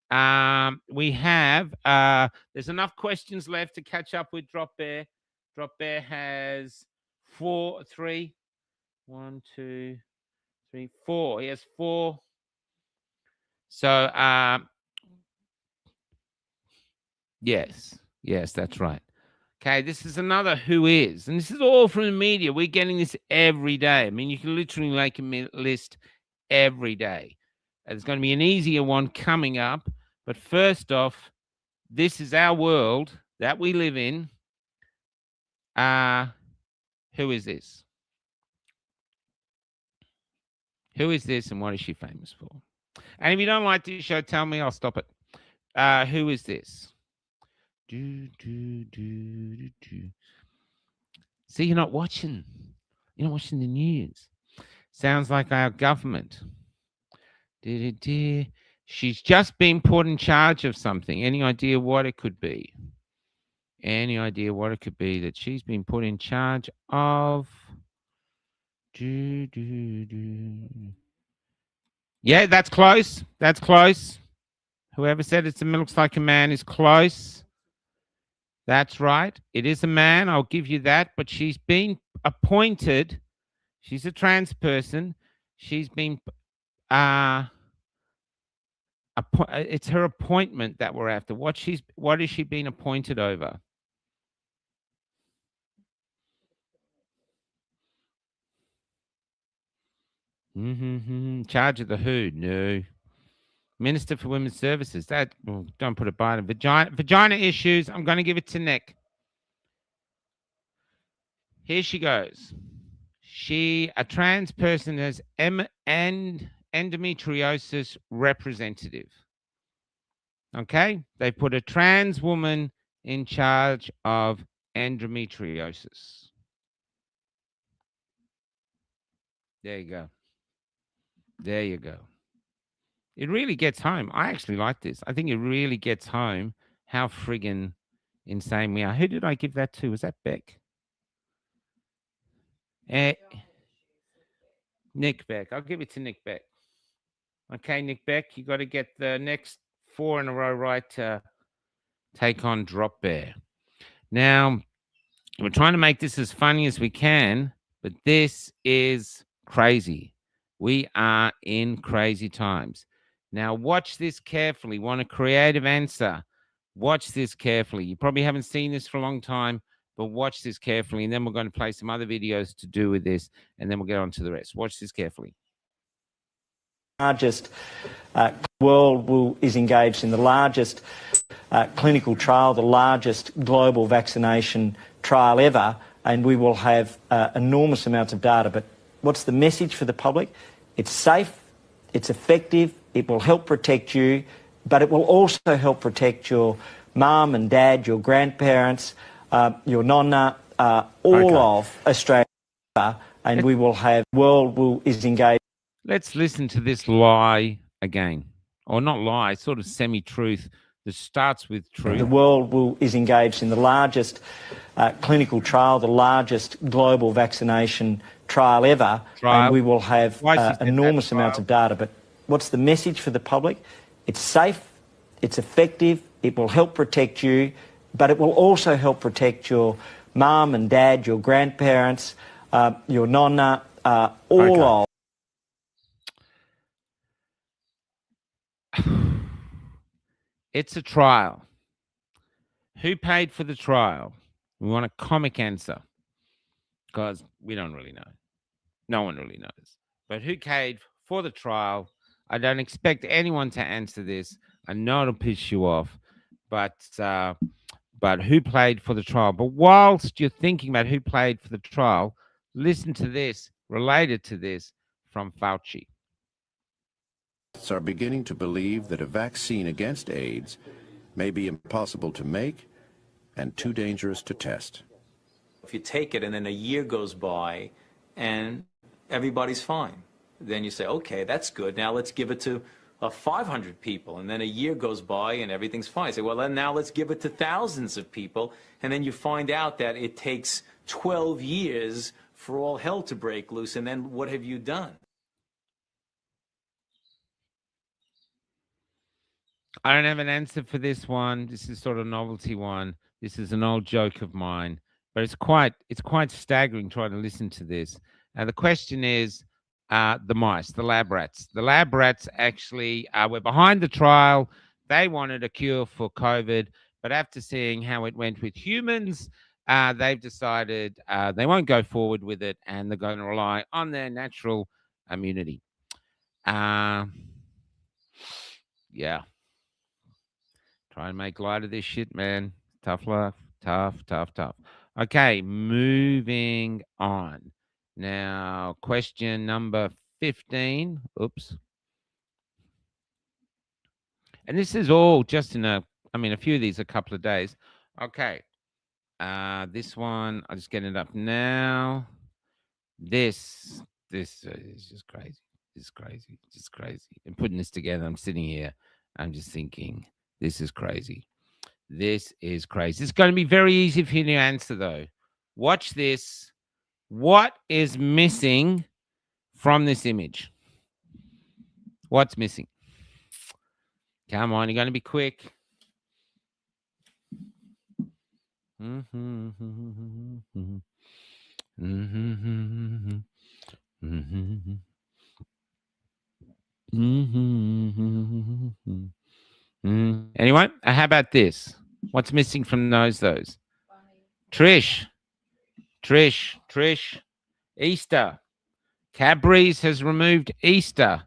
[SPEAKER 2] We have, there's enough questions left to catch up with Drop Bear. Drop Bear has 4. He has 4. So, yes, that's right. Okay, this is another who is, and this is all from the media. We're getting this every day. I mean, you can literally make a list every day. There's going to be an easier one coming up, but first off, this is our world that we live in. Who is this? Who is this, and what is she famous for? And if you don't like this show, tell me. I'll stop it. Who is this? See, you're not watching. You're not watching the news. Sounds like our government. She's just been put in charge of something. Any idea what it could be? Any idea what it could be that she's been put in charge of? Yeah, that's close. That's close. Whoever said it looks like a man is close. That's right. It is a man. I'll give you that. But she's been appointed. She's a trans person. She's been... it's her appointment that we're after. What is she being appointed over? Charge of the who? No. Minister for Women's Services. That, well, don't put it by the vagina issues. I'm going to give it to Nick. Here she goes. A trans person as endometriosis representative. Okay? They put a trans woman in charge of endometriosis. There you go. There you go. It really gets home. I actually like this. I think it really gets home how friggin' insane we are. Who did I give that to? Was that Beck? Nick Beck. I'll give it to Nick Beck. Okay, Nick Beck, you got to get the next 4 in a row right to take on Drop Bear. Now, we're trying to make this as funny as we can, but this is crazy. We are in crazy times. Now, watch this carefully. Want a creative answer? Watch this carefully. You probably haven't seen this for a long time, but watch this carefully, and then we're going to play some other videos to do with this, and then we'll get on to the rest. Watch this carefully.
[SPEAKER 15] Largest world is engaged in the largest clinical trial, the largest global vaccination trial ever, and we will have enormous amounts of data. But what's the message for the public? It's safe, it's effective, it will help protect you, but it will also help protect your mum and dad, your grandparents, your nonna, all of Australia, and we will have is engaged.
[SPEAKER 2] Let's listen to this lie again, or not lie, sort of semi-truth that starts with truth.
[SPEAKER 15] The world is engaged in the largest clinical trial, the largest global vaccination trial ever, and we will have enormous amounts of data. But what's the message for the public? It's safe, it's effective, It will help protect you, but it will also help protect your mum and dad, your grandparents, your nonna, all of.
[SPEAKER 2] It's a trial. Who paid for the trial? We want a comic answer because we don't really know. No one really knows. But who paid for the trial? I don't expect anyone to answer this. I know it'll piss you off, but who paid for the trial? But whilst you're thinking about who paid for the trial, listen to this, related to this, from Fauci.
[SPEAKER 16] Are beginning to believe that a vaccine against AIDS may be impossible to make and too dangerous to test.
[SPEAKER 17] If you take it and then a year goes by and everybody's fine, then you say, okay, that's good. Now let's give it to 500 people. And then a year goes by and everything's fine. You say, well, then now let's give it to thousands of people. And then you find out that it takes 12 years for all hell to break loose. And then what have you done?
[SPEAKER 2] I don't have an answer for this one. This is sort of a novelty one. This is an old joke of mine, but it's quite staggering trying to listen to this. And the question is, the mice, the lab rats. The lab rats actually were behind the trial. They wanted a cure for COVID, but after seeing how it went with humans, they've decided they won't go forward with it, and they're going to rely on their natural immunity. Yeah. Try and make light of this shit, man. Tough luck. Tough. Okay, moving on. Now, question number 15. Oops. And this is all just in a few of these, a couple of days. Okay. This one, I'll just get it up now. This is just crazy. This is crazy. And putting this together, I'm sitting here, I'm just thinking, this is crazy. This is crazy. It's going to be very easy for you to answer, though. Watch this. What is missing from this image? What's missing? Come on, you're going to be quick. Anyone? How about this? What's missing from those? Trish. Easter. Cadbury's has removed Easter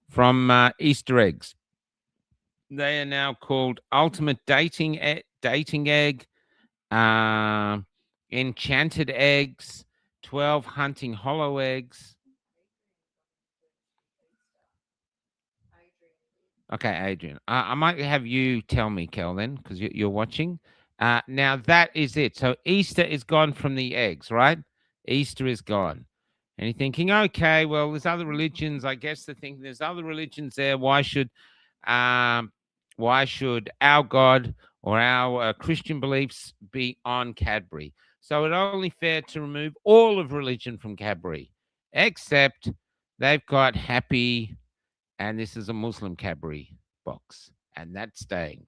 [SPEAKER 2] from Easter eggs. They are now called Ultimate Dating Egg, Enchanted Eggs, 12 Hunting Hollow Eggs. Okay, Adrian. I might have you tell me, Kel, then, because you're watching. Now, that is it. So Easter is gone from the eggs, right? Easter is gone. And you're thinking, okay, well, there's other religions. I guess they're thinking there's other religions there. Why should our God or our Christian beliefs be on Cadbury? So it's only fair to remove all of religion from Cadbury, except they've got Happy, and this is a Muslim Cadbury box, and that's staying.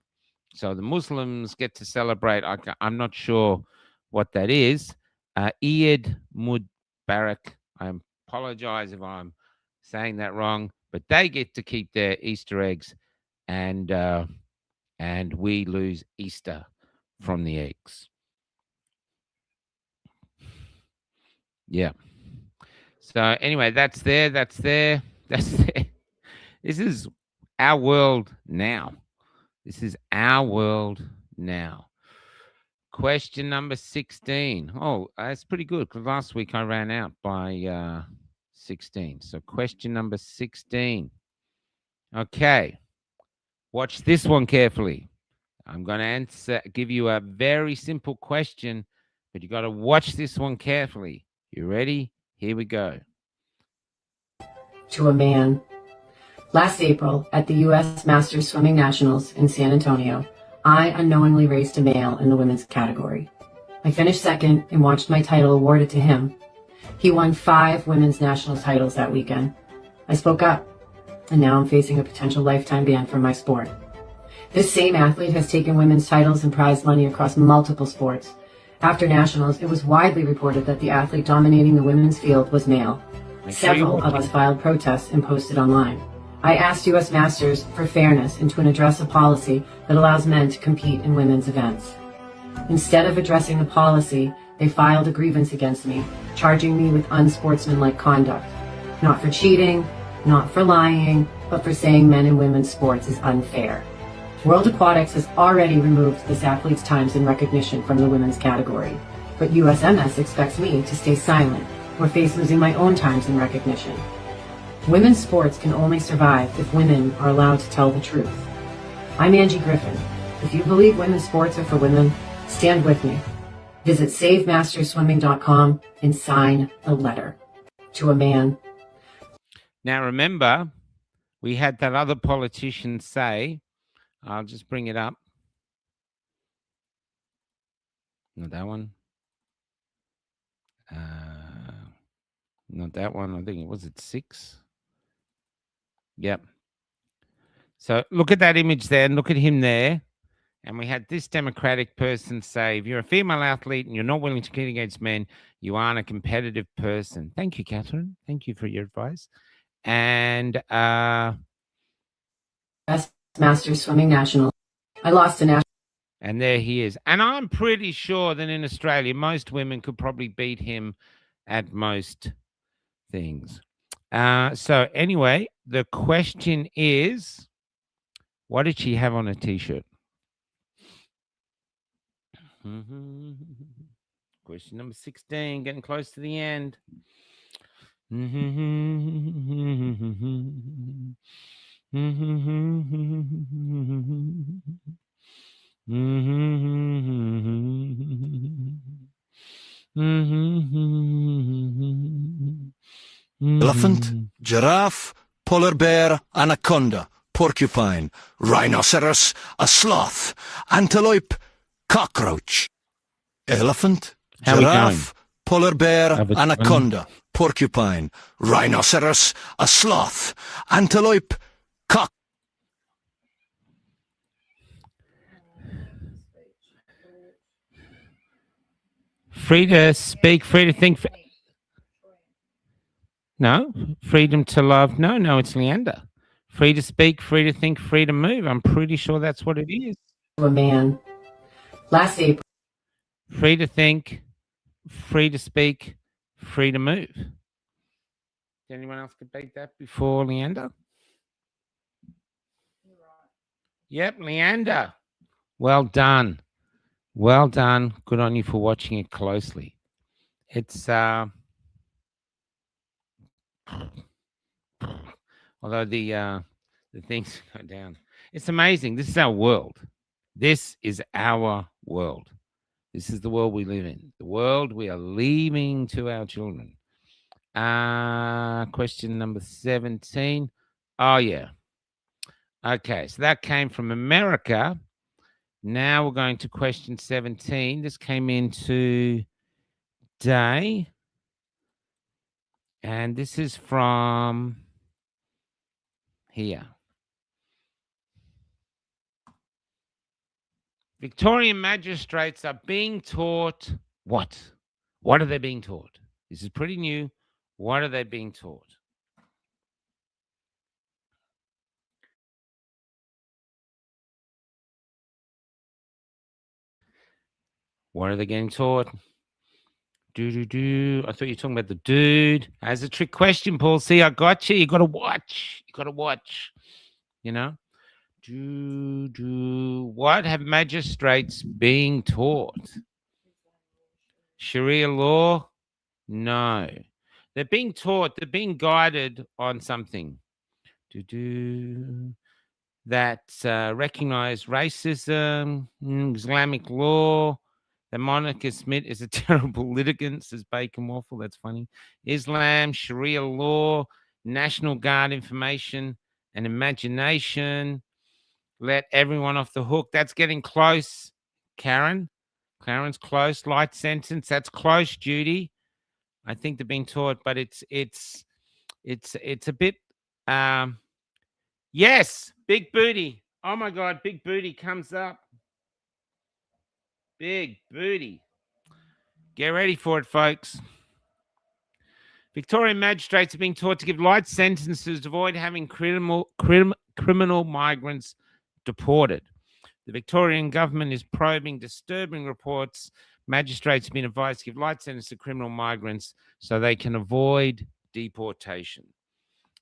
[SPEAKER 2] So the Muslims get to celebrate. I'm not sure what that is. Eid Mubarak. I apologize if I'm saying that wrong, but they get to keep their Easter eggs, and we lose Easter from the eggs. Yeah. So anyway, that's there. This is our world now. Question number 16. Oh, that's pretty good because last week I ran out by 16. So question number 16. Okay. Watch this one carefully. I'm going to give you a very simple question, but you got to watch this one carefully. You ready? Here we go.
[SPEAKER 18] To a man. Last April, at the U.S. Masters Swimming Nationals in San Antonio, I unknowingly raced a male in the women's category. I finished second and watched my title awarded to him. He won 5 women's national titles that weekend. I spoke up, and now I'm facing a potential lifetime ban from my sport. This same athlete has taken women's titles and prize money across multiple sports. After nationals, it was widely reported that the athlete dominating the women's field was male. Several of us filed protests and posted online. I asked U.S. Masters for fairness and to address a policy that allows men to compete in women's events. Instead of addressing the policy, they filed a grievance against me, charging me with unsportsmanlike conduct. Not for cheating, not for lying, but for saying men and women's sports is unfair. World Aquatics has already removed this athlete's times and recognition from the women's category, but USMS expects me to stay silent or face losing my own times and recognition. Women's sports can only survive if women are allowed to tell the truth. I'm Angie Griffin. If you believe women's sports are for women, stand with me. Visit SaveMastersSwimming.com and sign a letter. To a man.
[SPEAKER 2] Now, remember, we had that other politician say, I'll just bring it up. Not that one. Not that one. I think it was at 6. Yep. So look at that image there and look at him there. And we had this Democratic person say, if you're a female athlete and you're not willing to compete against men, you aren't a competitive person. Thank you, Catherine. Thank you for your advice. And
[SPEAKER 18] Masters Swimming National. I lost a national.
[SPEAKER 2] And there he is. And I'm pretty sure that in Australia, most women could probably beat him at most things. So anyway, the question is, what did she have on a T-shirt? Question number 16, getting close to the end.
[SPEAKER 5] Elephant, giraffe, polar bear, anaconda, porcupine, rhinoceros, a sloth, antelope, cockroach. Elephant, giraffe, polar bear, anaconda, porcupine, rhinoceros, a sloth, antelope,
[SPEAKER 2] Free to speak, free to think. No, freedom to love. No, it's Leander. Free to speak, free to think, free to move. I'm pretty sure that's what it is.
[SPEAKER 18] A man. Last April.
[SPEAKER 2] Free to think, free to speak, free to move. Did anyone else debate that before Leander? Yep, Leander. Well done. Well done. Good on you for watching it closely. It's although the things go down. It's amazing. This is our world. This is our world. This is the world we live in. The world we are leaving to our children. Question number 17. Oh, yeah. Okay, so that came from America. Now we're going to question 17. This came in today. And this is from here. Victorian magistrates are being taught what? What are they being taught? This is pretty new. What are they being taught? What are they getting taught? I thought you were talking about the dude. That's a trick question, Paul. See, I got you. You got to watch. You got to watch. You know? What have magistrates being taught? Sharia law? No. They're being taught. They're being guided on something. That recognize racism, Islamic law. The Monica Smith is a terrible litigant, says Bacon Waffle. That's funny. Islam, Sharia law, National Guard information and imagination. Let everyone off the hook. That's getting close, Karen. Karen's close. Light sentence. That's close, Judy. I think they're being taught, but it's a bit. Yes, big booty. Oh my God, big booty comes up. Big booty. Get ready for it, folks. Victorian magistrates are being taught to give light sentences to avoid having criminal migrants deported. The Victorian government is probing disturbing reports. Magistrates have been advised to give light sentences to criminal migrants so they can avoid deportation.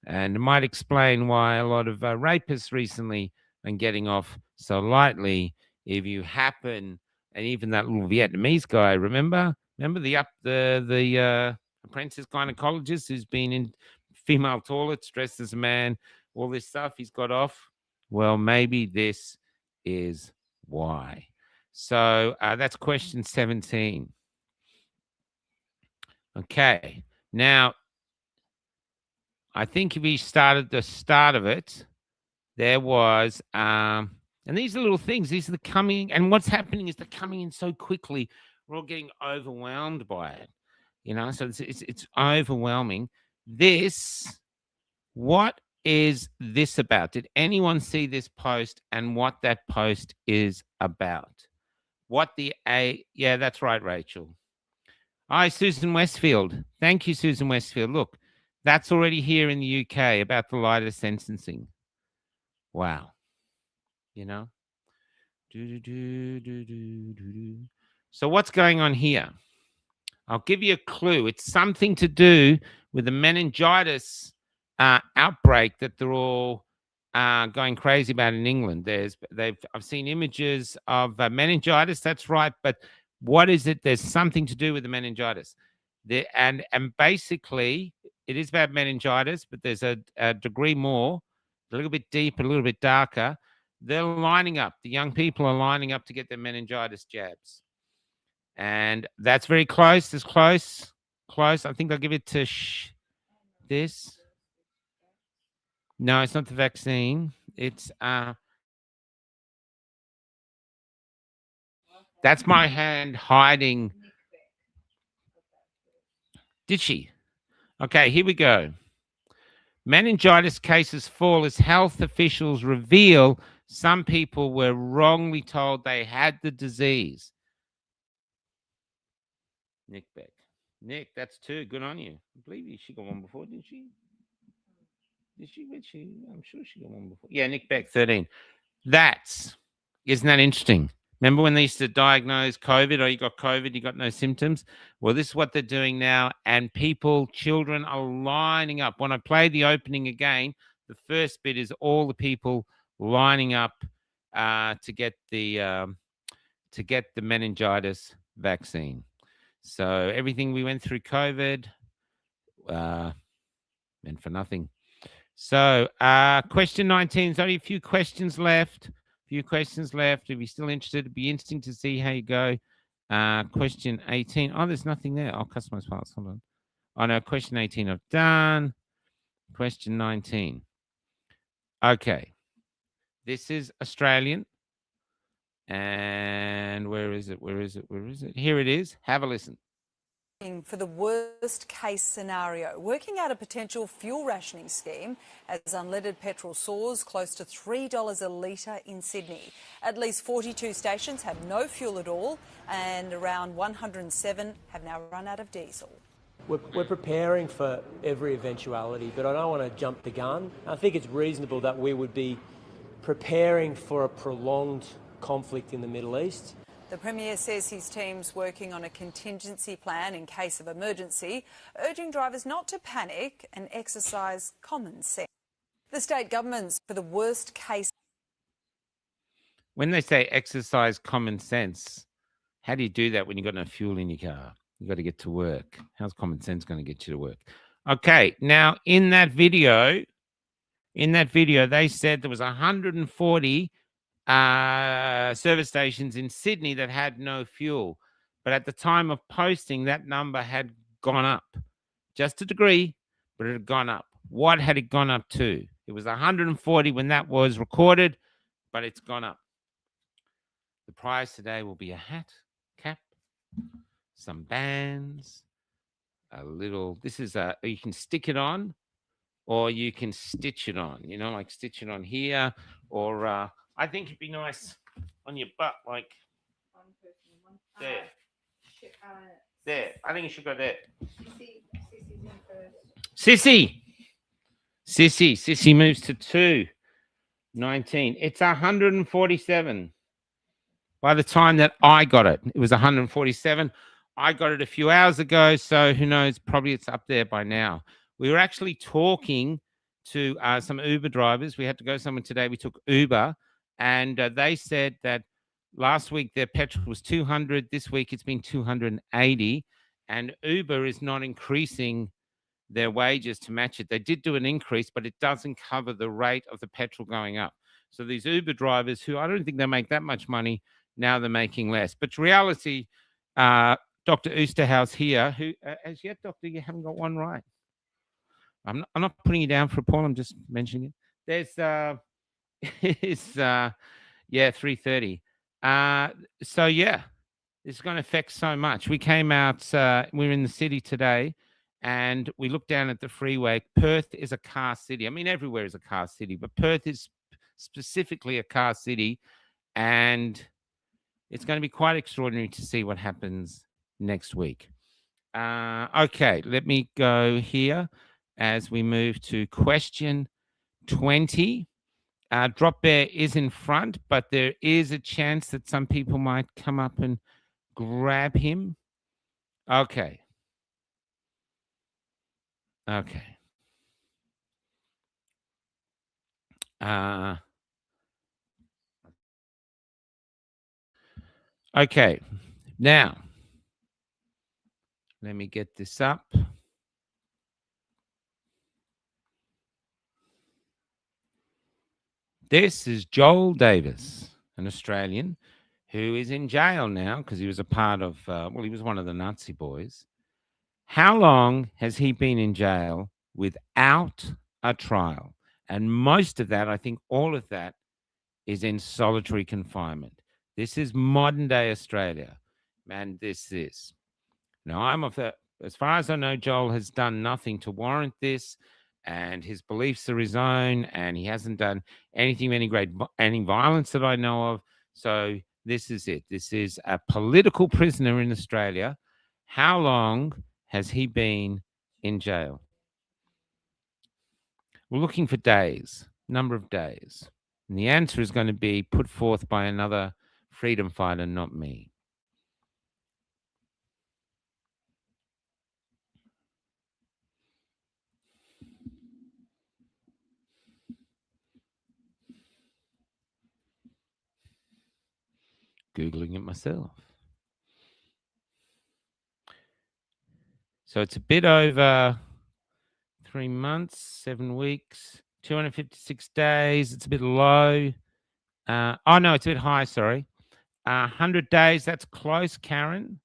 [SPEAKER 2] And it might explain why a lot of rapists recently are getting off so lightly. If you happen, and even that little Vietnamese guy, remember the apprentice gynecologist who's been in female toilets dressed as a man, all this stuff he's got off. Well, maybe this is why. So that's question 17. Okay, now I think if we started the start of it, there was, and these are little things. These are the coming, and what's happening is they're coming in so quickly. We're all getting overwhelmed by it, So it's overwhelming. What is this about? Did anyone see this post and what that post is about? Yeah, that's right, Rachel. Hi, Susan Westfield. Thank you, Susan Westfield. Look, that's already here in the UK about the lighter sentencing. Wow. So what's going on here? I'll give you a clue. It's something to do with the meningitis outbreak that they're all going crazy about in England. I've seen images of meningitis. That's right, but what is it? There's something to do with the meningitis. And basically, it is about meningitis, but there's a degree more, a little bit deeper, a little bit darker. They're lining up. The young people are lining up to get their meningitis jabs. And that's very close. It's close. Close. I think I'll give it to this. No, it's not the vaccine. It's that's my hand hiding. Did she? Okay, here we go. Meningitis cases fall as health officials reveal some people were wrongly told they had the disease. Nick Beck. Nick, that's 2. Good on you. I believe she got one before, didn't she? I'm sure she got one before. Yeah, Nick Beck, 13. Isn't that interesting? Remember when they used to diagnose COVID, you got COVID, you got no symptoms? Well, this is what they're doing now, and children are lining up. When I play the opening again, the first bit is all the people lining up to get the meningitis vaccine. So everything we went through COVID meant for nothing. So question 19, there's only a few questions left. If you're still interested, it'd be interesting to see how you go. Question 18. Oh, there's nothing there. I'll customize files. Hold on. Oh, no, question 18 I've done. Question 19. Okay. This is Australian. And where is it? Here it is. Have a listen.
[SPEAKER 19] For the worst case scenario, working out a potential fuel rationing scheme as unleaded petrol soars close to $3 a litre in Sydney. At least 42 stations have no fuel at all, and around 107 have now run out of diesel.
[SPEAKER 20] We're preparing for every eventuality, but I don't want to jump the gun. I think it's reasonable that we would be preparing for a prolonged conflict in the Middle East.
[SPEAKER 19] The Premier says his team's working on a contingency plan in case of emergency, urging drivers not to panic and exercise common sense. The state government's for the worst case.
[SPEAKER 2] When they say exercise common sense, how do you do that when you've got no fuel in your car? You've got to get to work. How's common sense going to get you to work? Okay, now in that video, they said there was 140 service stations in Sydney that had no fuel. But at the time of posting, that number had gone up. Just a degree, but it had gone up. What had it gone up to? It was 140 when that was recorded, but it's gone up. The prize today will be a hat, cap, some bands, you can stick it on or you can stitch it on, like stitch it on here or I think it'd be nice on your butt, like there. There. I think you should go there. Sissy moves to 219. It's 147. By the time that I got it, it was 147. I got it a few hours ago, so who knows? Probably it's up there by now. We were actually talking to some Uber drivers. We had to go somewhere today. We took Uber, and they said that last week their petrol was 200. This week it's been 280, and Uber is not increasing their wages to match it. They did do an increase, but it doesn't cover the rate of the petrol going up. So these Uber drivers, who I don't think they make that much money, now they're making less. But reality, Dr. Oosterhouse here, who, as yet, Doctor, you haven't got one right. I'm not putting you down for a poll. I'm just mentioning it. There's, yeah, 3:30. So yeah, this is going to affect so much. We came out. We're in the city today, and we looked down at the freeway. Perth is a car city. I mean, everywhere is a car city, but Perth is specifically a car city, and it's going to be quite extraordinary to see what happens next week. Okay, let me go here as we move to question 20. Drop Bear is in front, but there is a chance that some people might come up and grab him. Okay. Okay. Okay. Now, let me get this up. This is Joel Davis, an Australian who is in jail now because he was a part of, well, he was one of the Nazi boys. How long has he been in jail without a trial? And most of that, I think all of that, is in solitary confinement. This is modern day Australia. Man, this is. Now, I'm of the, as far as I know, Joel has done nothing to warrant this, and his beliefs are his own, and he hasn't done anything of any violence that I know of. So this is it. This is a political prisoner in Australia. How long has he been in jail? We're looking for days, number of days. And the answer is going to be put forth by another freedom fighter, not me. Googling it myself. So it's a bit over 3 months, 7 weeks, 256 days. It's a bit low. Oh, no, it's a bit high, sorry. 100 days, that's close, Karen.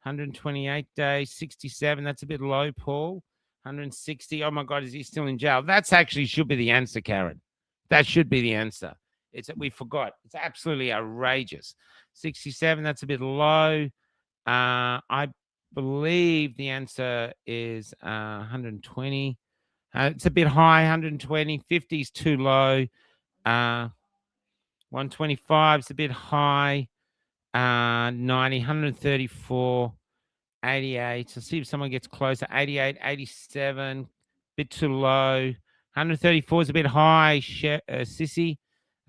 [SPEAKER 2] 128 days, 67, that's a bit low, Paul. 160, oh my God, is he still in jail? That's actually should be the answer, Karen. That should be the answer. It's that we forgot. It's absolutely outrageous. 67, that's a bit low. I believe the answer is 120. It's a bit high, 120. 50 is too low. 125 is a bit high. 90, 134, 88. Let's see if someone gets closer. 88, 87, bit too low. 134 is a bit high, Sissy.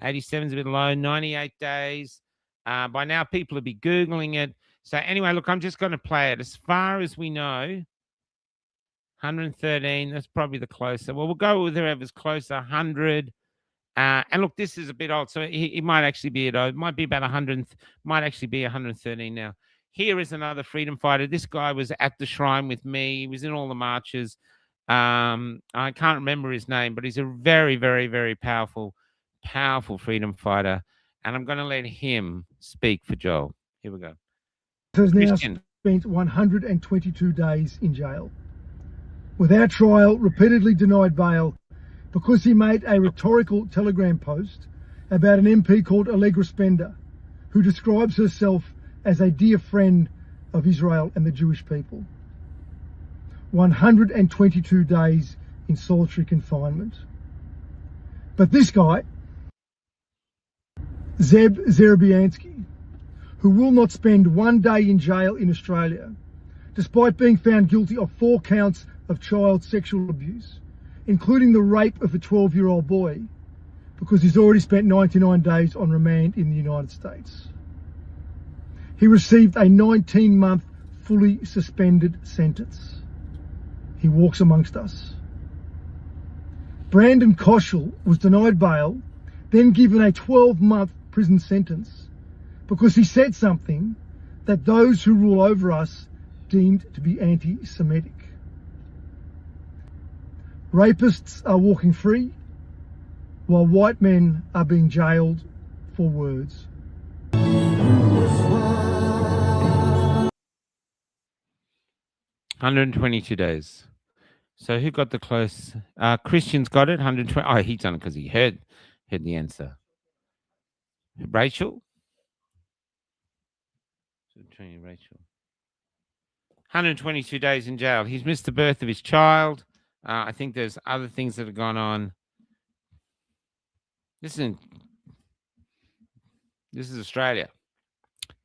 [SPEAKER 2] 87 is a bit low. 98 days. By now, people will be Googling it. So anyway, look, I'm just going to play it. As far as we know, 113, that's probably the closer. Well, we'll go with whoever's closer, 100. And look, this is a bit old, so it might actually be it might be about 100, might actually be 113 now. Here is another freedom fighter. This guy was at the shrine with me. He was in all the marches. I can't remember his name, but he's a very, very, very powerful freedom fighter. And I'm going to let him speak for Joel. Here we go.
[SPEAKER 21] Has now spent 122 days in jail. Without trial, repeatedly denied bail, because he made a rhetorical Telegram post about an MP called Allegra Spender, who describes herself as a dear friend of Israel and the Jewish people. 122 days in solitary confinement. But this guy Zeb Zerebiansky, who will not spend one day in jail in Australia, despite being found guilty of 4 counts of child sexual abuse, including the rape of a 12-year-old boy, because he's already spent 99 days on remand in the United States. He received a 19-month fully suspended sentence. He walks amongst us. Brandon Koshel was denied bail, then given a 12-month prison sentence because he said something that those who rule over us deemed to be anti-Semitic. Rapists are walking free, while white men are being jailed for words.
[SPEAKER 2] 122 days. So who got the close? Christian's got it. 120. Oh, he's done it because he heard the answer. Rachel. Rachel. 122 days in jail. He's missed the birth of his child. I think there's other things that have gone on. This is Australia.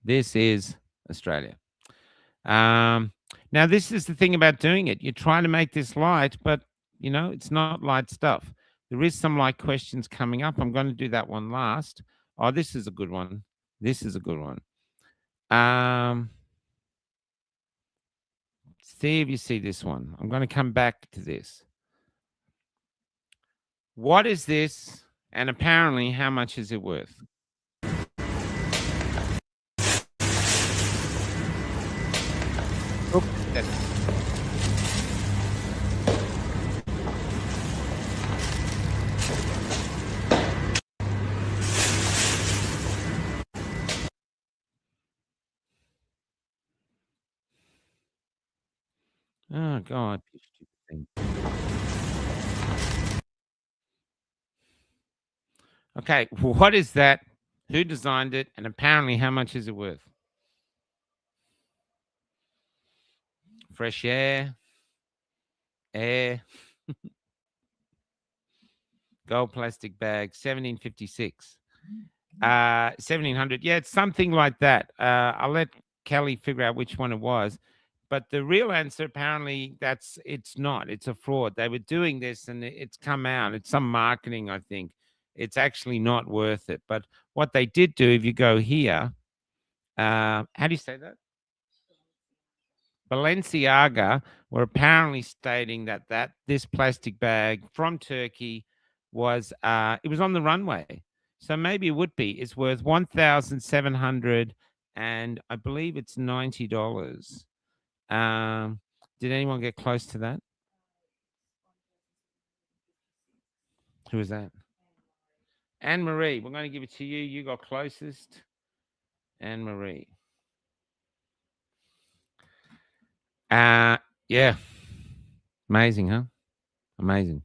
[SPEAKER 2] This is Australia. Now, this is the thing about doing it. You're trying to make this light, but, you know, it's not light stuff. There is some light questions coming up. I'm going to do that one last. Oh, this is a good one. This is a good one. See if you see this one. I'm going to come back to this. What is this? And apparently, how much is it worth? Oh, oh God. Okay, what is that? Who designed it? And apparently, how much is it worth? Fresh air. Gold plastic bag, 1756. 1700. Yeah, it's something like that. I'll let Kelly figure out which one it was. But the real answer, apparently, it's not. It's a fraud. They were doing this and it's come out. It's some marketing, I think. It's actually not worth it. But what they did do, if you go here, how do you say that? Balenciaga were apparently stating that this plastic bag from Turkey was it was on the runway. So maybe it would be. It's worth $1,700 and I believe it's $90. Did anyone get close to that? Who was that? Anne Marie. We're going to give it to you. You got closest. Anne Marie. Yeah. Amazing, huh? Amazing.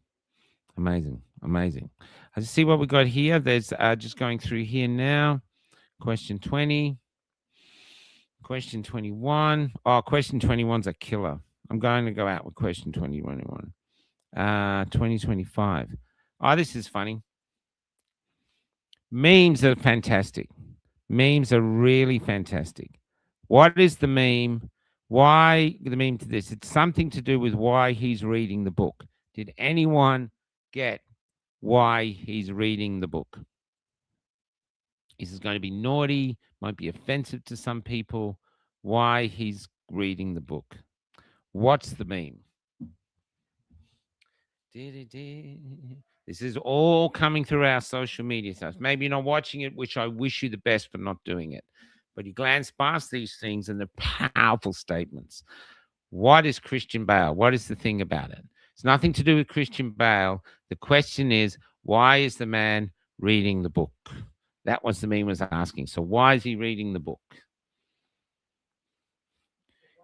[SPEAKER 2] Let's see what we got here. There's just going through here now. Question 20. Question 21. Oh, question 21's a killer. I'm going to go out with question 21. 2025. Oh, this is funny. Memes are fantastic. Memes are really fantastic. What is the meme? Why the meme to this? It's something to do with why he's reading the book. Did anyone get why he's reading the book? This is going to be naughty, might be offensive to some people. Why he's reading the book. What's the meme? This is all coming through our social media stuff. Maybe you're not watching it, which I wish you the best for not doing it. But you glance past these things and they're powerful statements. What is Christian Bale? What is the thing about it? It's nothing to do with Christian Bale. The question is, why is the man reading the book? That was the meme was asking. So why is he reading the book?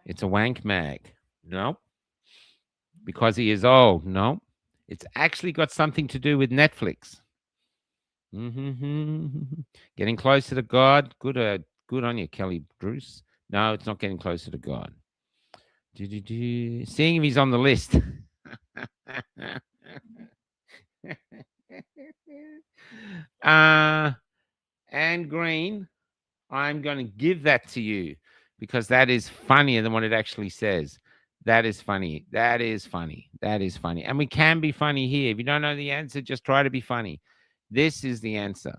[SPEAKER 2] It's a wank mag. No. Because he is old. No. It's actually got something to do with Netflix. Getting closer to God. Good on you, Kelly Bruce. No, it's not getting closer to God. Seeing if he's on the list. Anne Green, I'm going to give that to you because that is funnier than what it actually says. That is funny. That is funny. That is funny. And we can be funny here. If you don't know the answer, just try to be funny. This is the answer.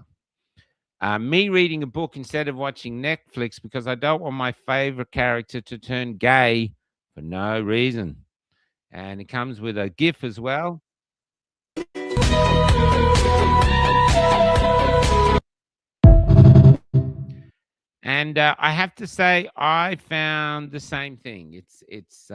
[SPEAKER 2] Me reading a book instead of watching Netflix because I don't want my favorite character to turn gay for no reason. And it comes with a GIF as well. And I have to say, I found the same thing. It's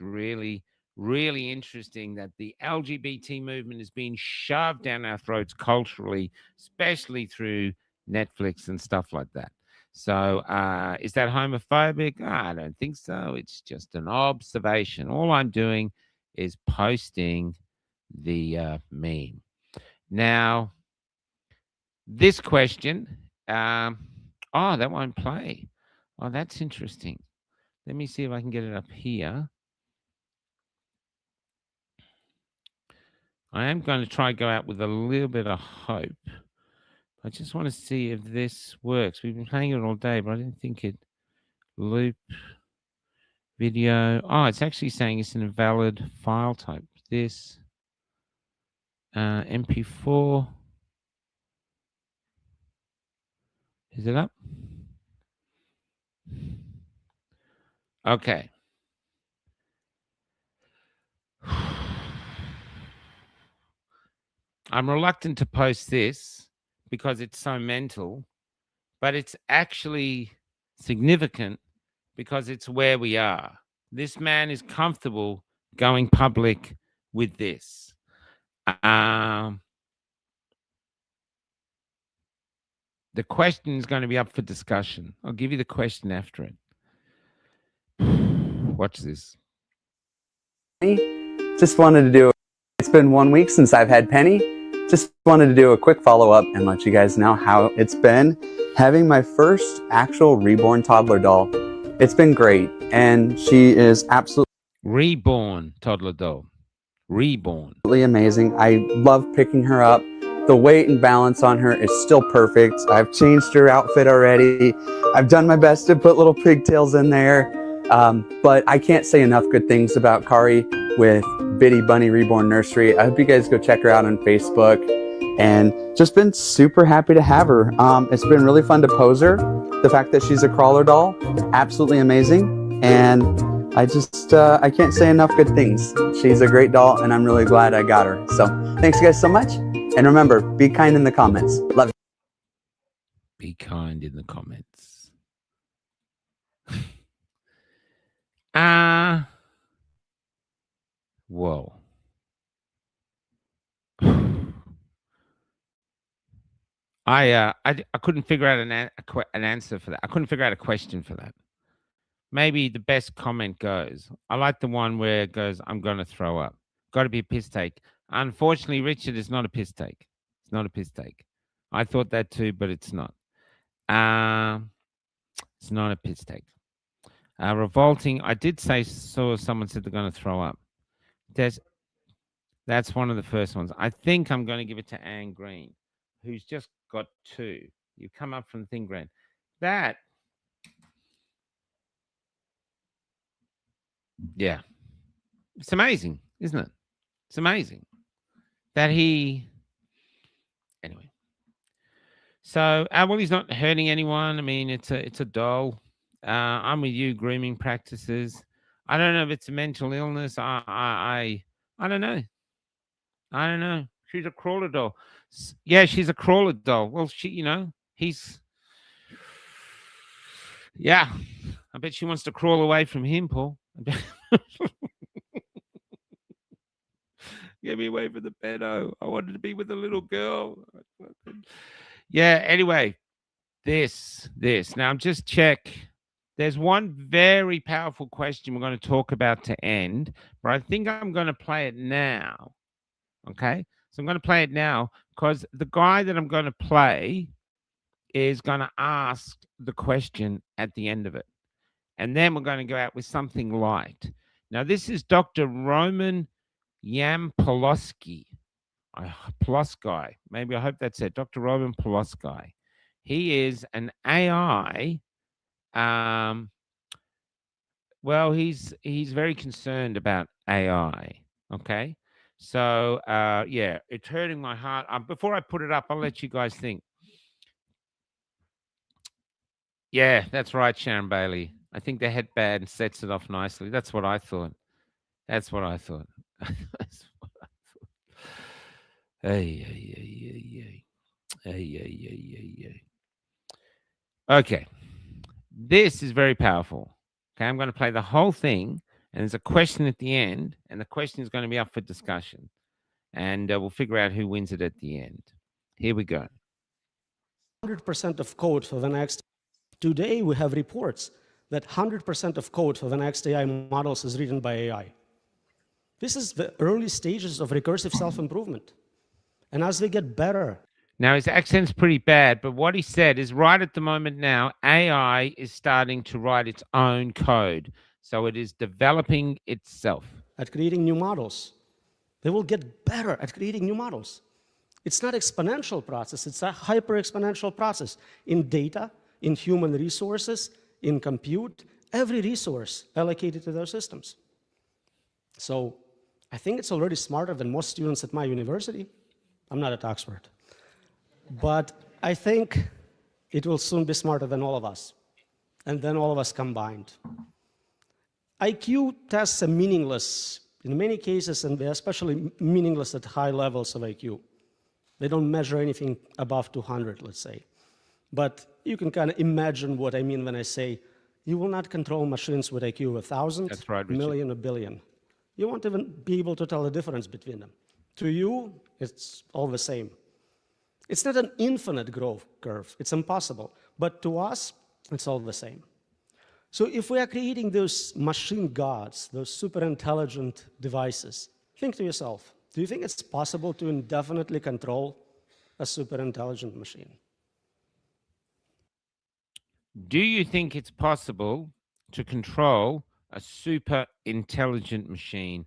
[SPEAKER 2] really, really interesting that the LGBT movement is being shoved down our throats culturally, especially through Netflix and stuff like that. So is that homophobic? I don't think so. It's just an observation. All I'm doing is posting the meme. Now, this question, oh, that won't play. Oh, that's interesting. Let me see if I can get it up here. I am going to try go out with a little bit of hope. I just want to see if this works. We've been playing it all day, but I didn't think it loop video. Oh, it's actually saying it's an invalid file type. This MP4. Is it up? Okay. I'm reluctant to post this because it's so mental, but it's actually significant because it's where we are. This man is comfortable going public with this. The question is going to be up for discussion. I'll give you the question after it. Watch this.
[SPEAKER 3] Just wanted to do, it's been 1 week since I've had Penny. Just wanted to do a quick follow-up and let you guys know how it's been having my first actual reborn toddler doll. It's been great, and she is absolutely
[SPEAKER 2] reborn toddler doll. Reborn.
[SPEAKER 3] Amazing. I love picking her up. The weight and balance on her is still perfect. I've changed her outfit already. I've done my best to put little pigtails in there. But I can't say enough good things about Kari with Bitty Bunny Reborn Nursery. I hope you guys go check her out on Facebook, and just been super happy to have her. It's been really fun to pose her. The fact that she's a crawler doll, absolutely amazing. And I just, I can't say enough good things. She's a great doll, and I'm really glad I got her. So thanks you guys so much. And remember, be kind in the comments. Love you.
[SPEAKER 2] Be kind in the comments. Whoa. I couldn't figure out an answer for that. I couldn't figure out a question for that. Maybe the best comment goes. I like the one where it goes, I'm going to throw up. Got to be a piss take. Unfortunately, Richard, is not a piss take. It's not a piss take. I thought that too, but it's not. It's not a piss take. Revolting. I did saw someone said they're going to throw up. That's one of the first ones. I think I'm going to give it to Anne Green, who's just got 2. You come up from the thing, Grant. That, yeah, it's amazing, isn't it? It's amazing that he. Anyway, so well, he's not hurting anyone. I mean, it's a doll. I'm with you. Grooming practices. I don't know if it's a mental illness. I don't know. I don't know. She's a crawler doll. Yeah, she's a crawler doll. Well, he's. Yeah, I bet she wants to crawl away from him, Paul. Get me away from the pedo. I wanted to be with a little girl. Yeah, anyway, this. Now, just check. There's one very powerful question we're going to talk about to end, but I think I'm going to play it now. Okay? So I'm going to play it now because the guy that I'm going to play is going to ask the question at the end of it. And then we're going to go out with something light. Now, this is Dr. Roman Yampolsky. Polosky. Maybe I hope that's it. Dr. Roman Polosky. He is an AI. Well, he's very concerned about AI. Okay, so yeah, it's hurting my heart. Before I put it up, I'll let you guys think. Yeah, that's right, Sharon Bailey. I think the headband sets it off nicely. That's what I thought. That's what I thought. That's what I thought. Hey. Okay. This is very powerful. Okay, I'm going to play the whole thing, and there's a question at the end, and the question is going to be up for discussion, and we'll figure out who wins it at the end. Here we go.
[SPEAKER 4] 100% of code for the next. Today, we have reports that 100% of code for the next AI models is written by AI. This is the early stages of recursive self-improvement. And as we get better.
[SPEAKER 2] Now, his accent's pretty bad, but what he said is right at the moment now, AI is starting to write its own code. So it is developing itself.
[SPEAKER 4] At creating new models. They will get better at creating new models. It's not exponential process, it's a hyper-exponential process in data, in human resources, in compute, every resource allocated to those systems. So I think it's already smarter than most students at my university. I'm not at Oxford. But I think it will soon be smarter than all of us, and then all of us combined. IQ tests are meaningless in many cases, and they're especially meaningless at high levels of IQ. They don't measure anything above 200, let's say. But you can kind of imagine what I mean when I say you will not control machines with IQ of 1,000,
[SPEAKER 2] That's right,
[SPEAKER 4] million, or billion. You won't even be able to tell the difference between them. To you, it's all the same. It's not an infinite growth curve. It's impossible. But to us, it's all the same. So if we are creating those machine gods, those super intelligent devices, think to yourself, do you think it's possible to indefinitely control a super intelligent machine?
[SPEAKER 2] Do you think it's possible to control a super intelligent machine,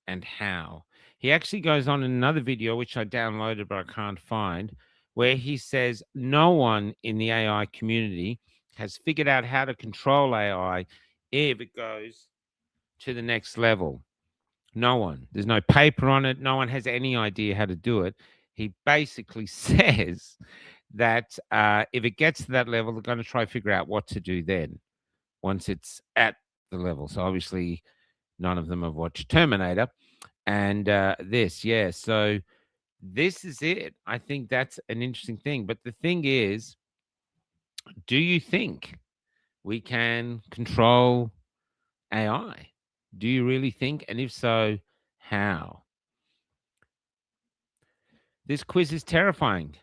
[SPEAKER 2] and how? He actually goes on in another video, which I downloaded but I can't find, where he says no one in the AI community has figured out how to control AI if it goes to the next level. No one. There's no paper on it. No one has any idea how to do it. He basically says that if it gets to that level, they're going to try to figure out what to do then, once it's at the level. So obviously, none of them have watched Terminator. And this, yeah. So this is it. I think that's an interesting thing. But the thing is, do you think we can control AI? Do you really think? And if so, how? This quiz is terrifying.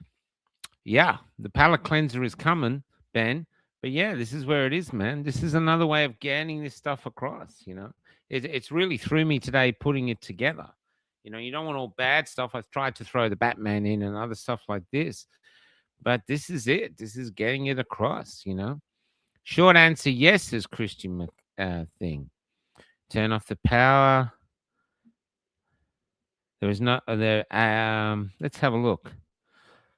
[SPEAKER 2] Yeah, the palate cleanser is coming, Ben. But yeah, this is where it is, man. This is another way of getting this stuff across, you know. It's really threw me today putting it together. You know, you don't want all bad stuff. I've tried to throw the Batman in and other stuff like this. But this is it. This is getting it across, you know. Short answer, yes, says Christian thing. Turn off the power. There is no there. Let's have a look.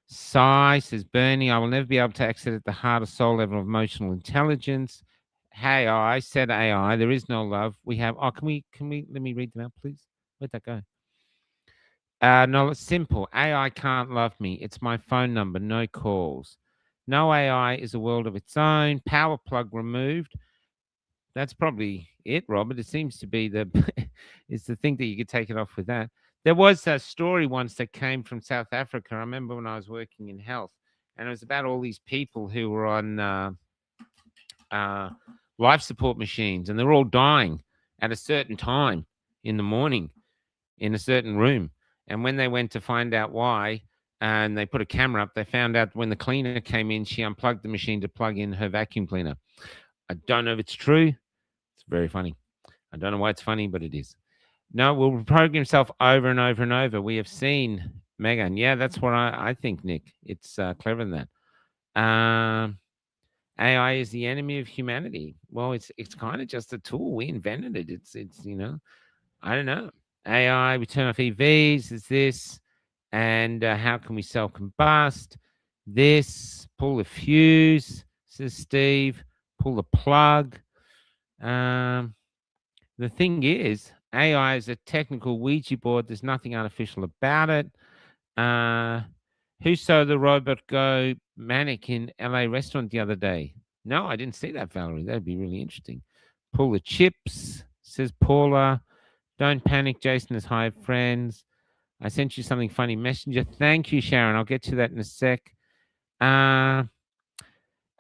[SPEAKER 2] Sigh, says Bernie, I will never be able to access at the heart or soul level of emotional intelligence. Hey, I said AI. There is no love. We have. Oh, can we? Let me read them out, please. Where'd that go? No, it's simple. AI can't love me. It's my phone number. No calls. No AI is a world of its own. Power plug removed. That's probably it, Robert. It seems to be the it's the thing that you could take it off with that. There was a story once that came from South Africa. I remember when I was working in health, and it was about all these people who were on life support machines, and they're all dying at a certain time in the morning in a certain room. And when they went to find out why, and they put a camera up, they found out when the cleaner came in, she unplugged the machine to plug in her vacuum cleaner. I don't know if it's true. It's very funny. I don't know why it's funny, but it is. No, will reprogram himself over and over and over. We have seen Megan. Yeah, that's what I think, Nick. It's clever than that. AI is the enemy of humanity. Well, it's kind of just a tool. We invented it. It's you know, I don't know. AI, we turn off EVs. Is this? And how can we self-combust? this, pull the fuse, says Steve, pull the plug. The thing is, AI is a technical Ouija board. There's nothing artificial about it. Who saw the robot go manic in LA restaurant the other day? No, I didn't see that, Valerie. That'd be really interesting. Pull the chips, says Paula. Don't panic. Jason has hired friends. I sent you something funny messenger. Thank you, Sharon. I'll get to that in a sec. AI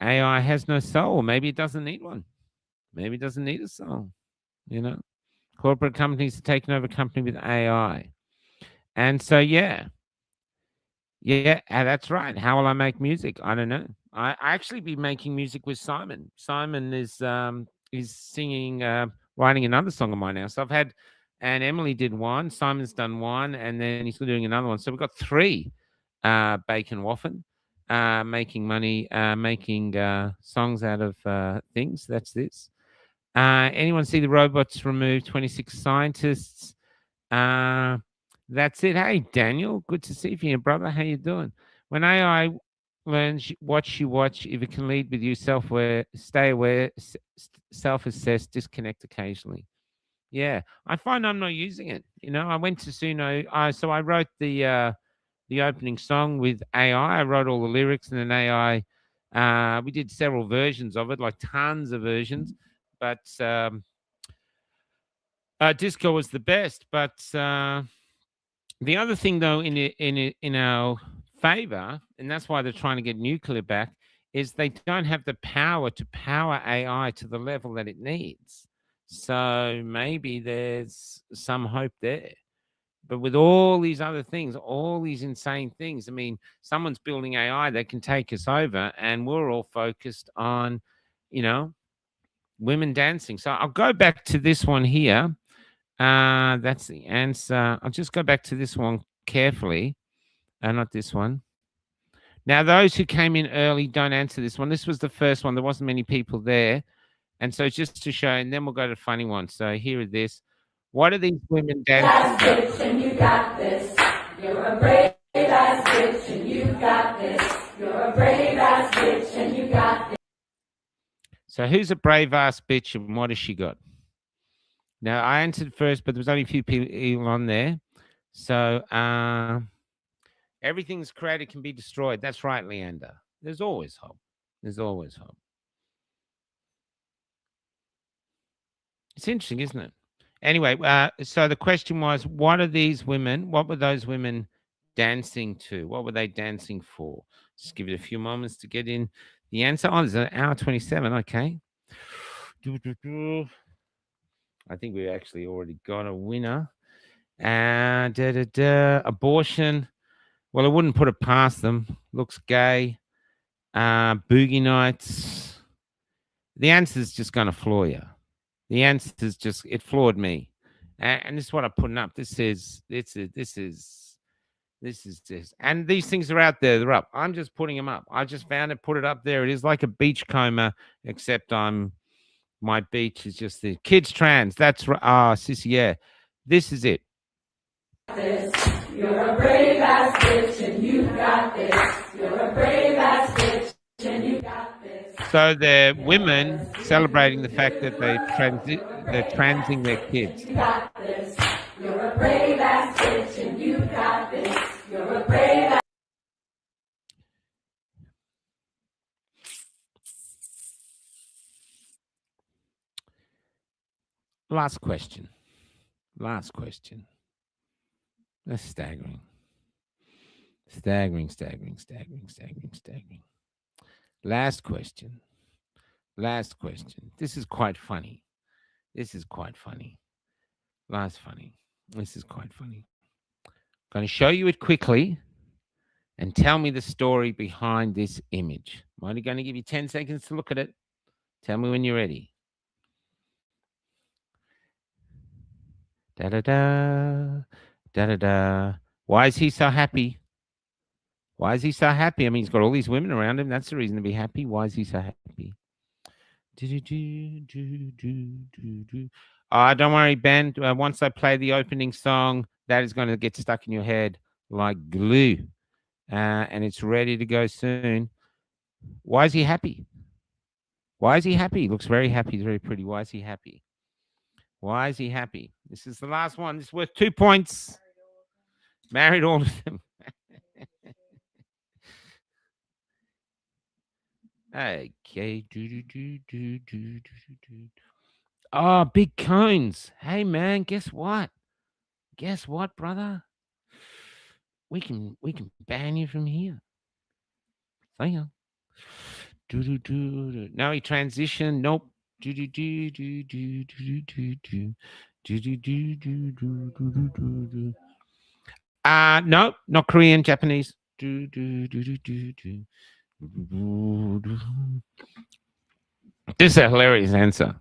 [SPEAKER 2] has no soul. Maybe it doesn't need one. Maybe it doesn't need a soul. You know, corporate companies are taking over company with AI. And so, yeah, that's right. How will I make music? I don't know. I actually be making music with Simon. Simon is singing, writing another song of mine now. So I've had, and Emily did one. Simon's done one, and then he's doing another one. So we've got 3. Bacon Waffen, making money, making songs out of things. That's this. Anyone see the robots remove 26 scientists? That's it. Hey, Daniel, good to see you, brother. How you doing? When AI learns what you watch, if it can lead with you, self-aware, stay aware, self-assess, disconnect occasionally. Yeah, I find I'm not using it. You know, I went to Suno. So I wrote the opening song with AI. I wrote all the lyrics, and then AI. We did several versions of it, like tons of versions, but disco was the best. But the other thing, though, in our favor, and that's why they're trying to get nuclear back, is they don't have the power to power AI to the level that it needs. So maybe there's some hope there. But with all these other things, all these insane things, I mean, someone's building AI that can take us over, and we're all focused on, women dancing. So I'll go back to this one here. That's the answer. I'll just go back to this one carefully. Not this one. Now, those who came in early don't answer this one. This was the first one. There wasn't many people there. And so just to show, and then we'll go to the funny one. So here is this. What are these women dancing?
[SPEAKER 1] Bitch, and you got this. You're a brave ass bitch, and you got this. You're a brave ass bitch, and you got this.
[SPEAKER 2] So who's a brave ass bitch, and what has she got? Now, I answered first, but there was only a few people on there. So everything's created can be destroyed. That's right, Leander. There's always hope. There's always hope. It's interesting, isn't it? Anyway, so the question was, what are these women? What were those women dancing to? What were they dancing for? Just give it a few moments to get in the answer. Oh, there's an hour 27. Okay. I think we actually already got a winner. Abortion. Well, I wouldn't put it past them. Looks gay. Boogie nights. The answer is just going to floor you. The answer is just, it floored me. And this is what I'm putting up. This is, and these things are out there. They're up. I'm just putting them up. I just found it, put it up there. It is like a beachcomber, except my beach is just the kids trans. That's right. Sissy, yeah. This is it.
[SPEAKER 1] You're a brave ass bitch, and you got this. You're a brave ass bitch, and you got this.
[SPEAKER 2] So they're women celebrating the fact that they're transing their kids.
[SPEAKER 1] You got this. You're a brave ass bitch, and you got this. You're a brave ass.
[SPEAKER 2] Last question. That's staggering. Staggering. Last question. This is quite funny. This is quite funny. I'm going to show you it quickly and tell me the story behind this image. I'm only going to give you 10 seconds to look at it. Tell me when you're ready. Da-da-da. Why is he so happy? I mean, he's got all these women around him. That's the reason to be happy. Why is he so happy? Don't worry, Ben. Once I play the opening song, that is going to get stuck in your head like glue. and it's ready to go soon. Why is he happy? Why is he happy? He looks very happy. He's very pretty. Why is he happy? Why is he happy? This is the last one. It's worth 2 points. Married all of them. Okay. Oh, big cones. Hey, man, guess what? Guess what, brother? We can ban you from here. See ya. Now he transitioned. Nope. No, not Korean, Japanese. This is a hilarious answer.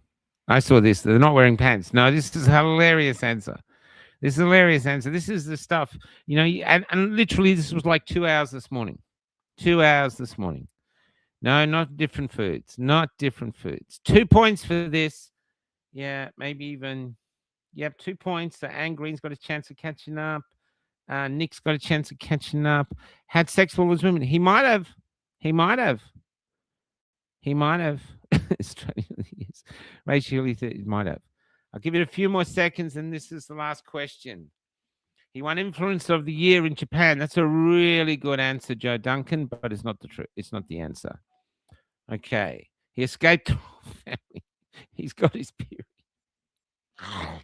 [SPEAKER 2] I saw this. They're not wearing pants. No, this is a hilarious answer. This is a hilarious answer. This is the stuff, you know, and literally this was like 2 hours this morning. 2 hours this morning. No, not different foods. Not different foods. 2 points for this. Yeah, maybe even. Yep, 2 points. So Angry's got a chance of catching up. Nick's got a chance of catching up. Had sex with all his women. He might have. He might have. He might have. Rachel, he might have. I'll give it a few more seconds, and this is the last question. He won Influencer of the Year in Japan. That's a really good answer, Joe Duncan, but it's not the truth. It's not the answer. Okay. He escaped the family. He's got his period. I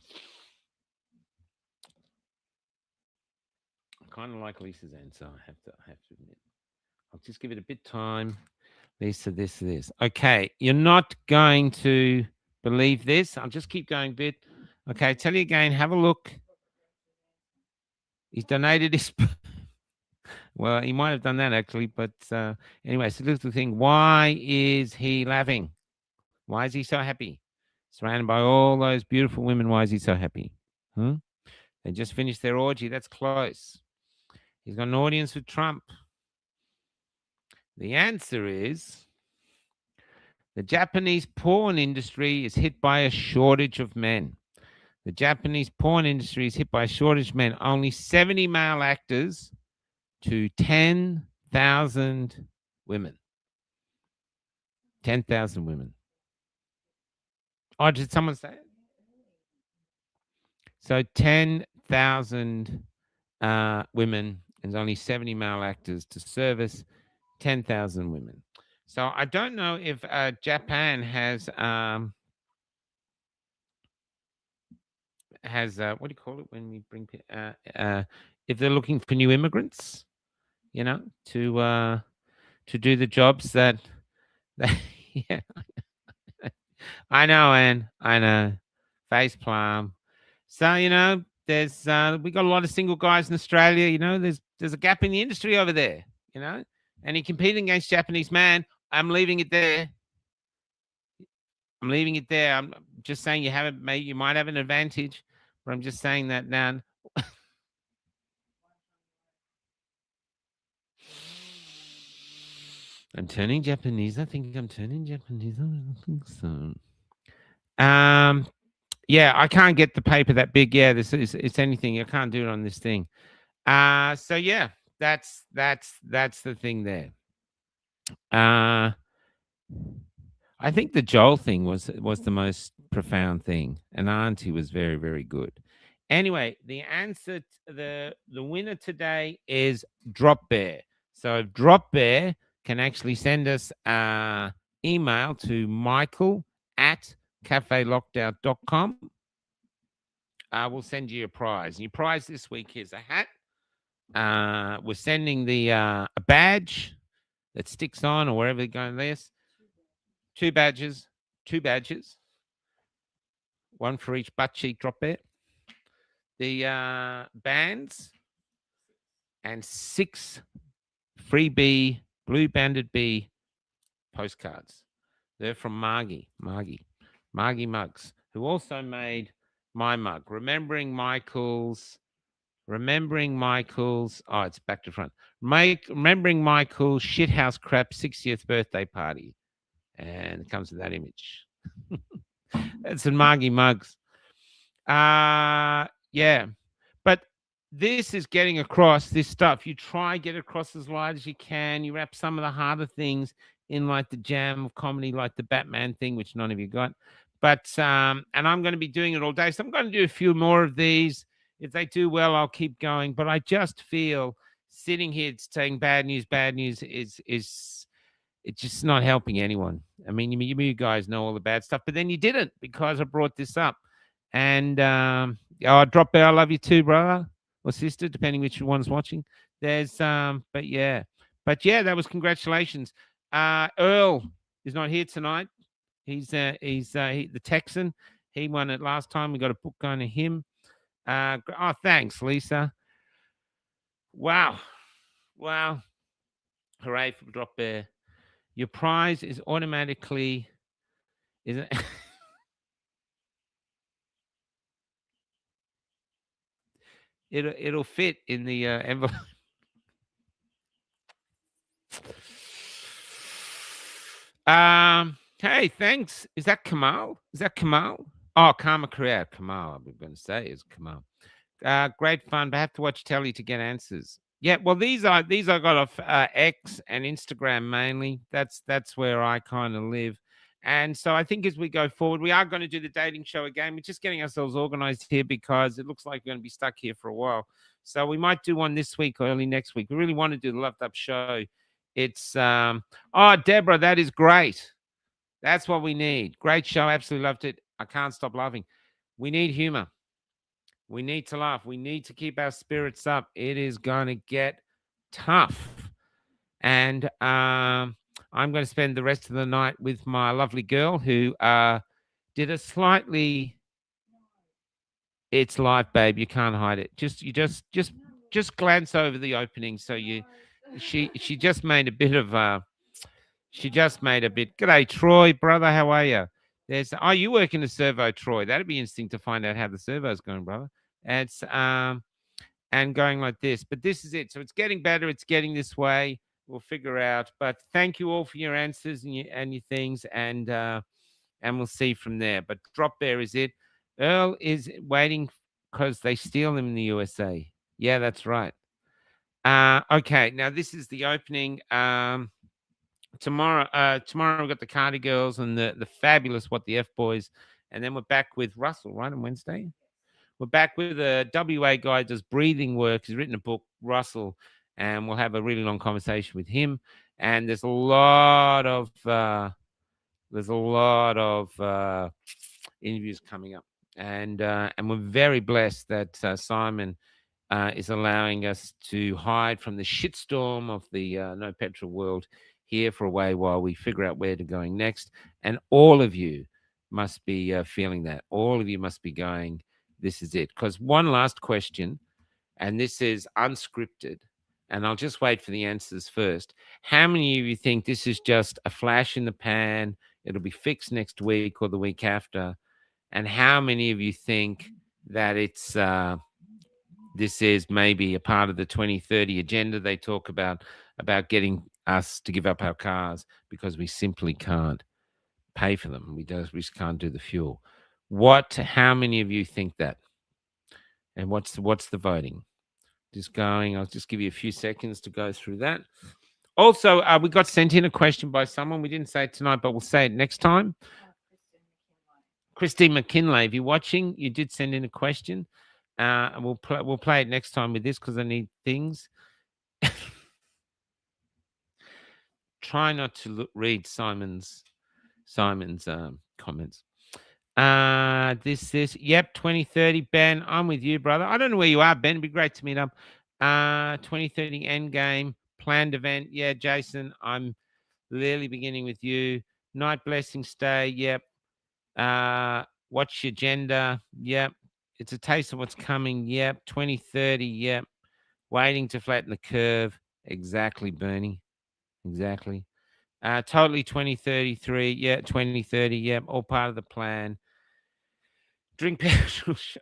[SPEAKER 2] kind of like Lisa's answer, I have to admit. I'll just give it a bit of time. Lisa, this. Okay, you're not going to believe this. I'll just keep going a bit. Okay, tell you again, have a look. He's donated his... Well, he might have done that, actually, but anyway, it's a little thing. Why is he laughing? Why is he so happy? Surrounded by all those beautiful women, why is he so happy? They just finished their orgy. That's close. He's got an audience with Trump. The answer is the Japanese porn industry is hit by a shortage of men. The Japanese porn industry is hit by a shortage of men. Only 70 male actors to 10,000 women. 10,000 women. Oh, did someone say it? So 10,000 women, and only 70 male actors to service 10,000 women. So I don't know if Japan has what do you call it when we bring if they're looking for new immigrants, you know, to do the jobs that yeah. I know, Anne. I know. Face palm. So, you know, there's we got a lot of single guys in Australia, you know, there's a gap in the industry over there, you know. And he competing against Japanese man. I'm leaving it there. I'm leaving it there. I'm just saying you might have an advantage, but I'm just saying that now. I'm turning Japanese. I think I'm turning Japanese. I don't think so. Yeah, I can't get the paper that big. Yeah, it's anything. I can't do it on this thing. So yeah, that's the thing there. I think the Joel thing was the most profound thing, and Auntie was very, very good. Anyway, the answer, the winner today is Drop Bear. So if Drop Bear can actually send us an email to michael@cafelockout.com, we'll send you a prize. And your prize this week is a hat. We're sending the a badge that sticks on or wherever they're going this. 2 badges. One for each butt cheek Drop Bear. The bands and 6 freebie blue banded bee postcards. They're from Margie Mugs, who also made my mug. Remembering Michael's. Oh, it's back to front. Remembering Michael's shithouse crap 60th birthday party, and it comes with that image. That's in Margie Mugs. Yeah, but this is getting across this stuff. You try get across as light as you can. You wrap some of the harder things in, like the jam of comedy, like the Batman thing, which none of you got. But and I'm going to be doing it all day, so I'm going to do a few more of these. If they do well, I'll keep going. But I just feel sitting here saying bad news is it's just not helping anyone. I mean, you guys know all the bad stuff, but then you didn't because I brought this up. And Drop Bear, I love you too, brother or sister, depending which one's watching. There's but yeah, that was congratulations. Earl is not here tonight. He's the Texan. He won it last time. We got a book going to him. Thanks, Lisa. Wow. Hooray for Drop Bear. Your prize is automatically it'll fit in the envelope. Hey, thanks. Is that Kamal? Oh, Karma Korea. Kamal, I'm going to say is Kamal. Great fun, but I have to watch telly to get answers. Yeah, well, these I got off X and Instagram mainly. That's where I kind of live. And so I think as we go forward, we are going to do the dating show again. We're just getting ourselves organized here because it looks like we're going to be stuck here for a while. So we might do one this week or early next week. We really want to do the Loved Up show. It's Deborah, that is great. That's what we need. Great show. Absolutely loved it. I can't stop laughing. We need humor. We need to laugh. We need to keep our spirits up. It is going to get tough. And I'm going to spend the rest of the night with my lovely girl who did a slightly... It's live, babe. You can't hide it. Just glance over the opening. So she just made a bit of... G'day, Troy, brother. How are you? You work in a servo, Troy. That'd be interesting to find out how the servo's going, brother. It's and going like this. But this is it. So it's getting better. It's getting this way. We'll figure out. But thank you all for your answers and your things, and we'll see from there. But Drop Bear is it. Earl is waiting because they steal him in the USA. Yeah, that's right. Okay, now this is the opening. Tomorrow we've got the Cardi Girls and the fabulous What the F Boys, and then we're back with Russell, right, on Wednesday. We're back with a WA guy does breathing work. He's written a book, Russell, and we'll have a really long conversation with him. And there's a lot of interviews coming up, and we're very blessed that Simon is allowing us to hide from the shitstorm of the no petrol world here for a way while we figure out where to going next. And all of you must be feeling that. All of you must be going, this is it. Because one last question, and this is unscripted, and I'll just wait for the answers first. How many of you think this is just a flash in the pan? It'll be fixed next week or the week after. And how many of you think that it's this is maybe a part of the 2030 agenda they talk about getting us to give up our cars because we simply can't pay for them. We just can't do the fuel. How many of you think that? And what's the voting? I'll just give you a few seconds to go through that. Also, we got sent in a question by someone. We didn't say it tonight, but we'll say it next time. Christine McKinley, if you're watching, you did send in a question. And we'll play it next time with this because I need things. Try not to read Simon's comments. Yep, 2030, Ben. I'm with you, brother. I don't know where you are, Ben. It'd be great to meet up. 2030 Endgame planned event. Yeah, Jason, I'm literally beginning with you. Night blessing stay. Yep. What's your gender? Yep. It's a taste of what's coming. Yep. 2030. Yep. Waiting to flatten the curve. Exactly, Bernie. Exactly. Totally 2033. Yeah, 2030. Yep. All part of the plan. Drink petrol show.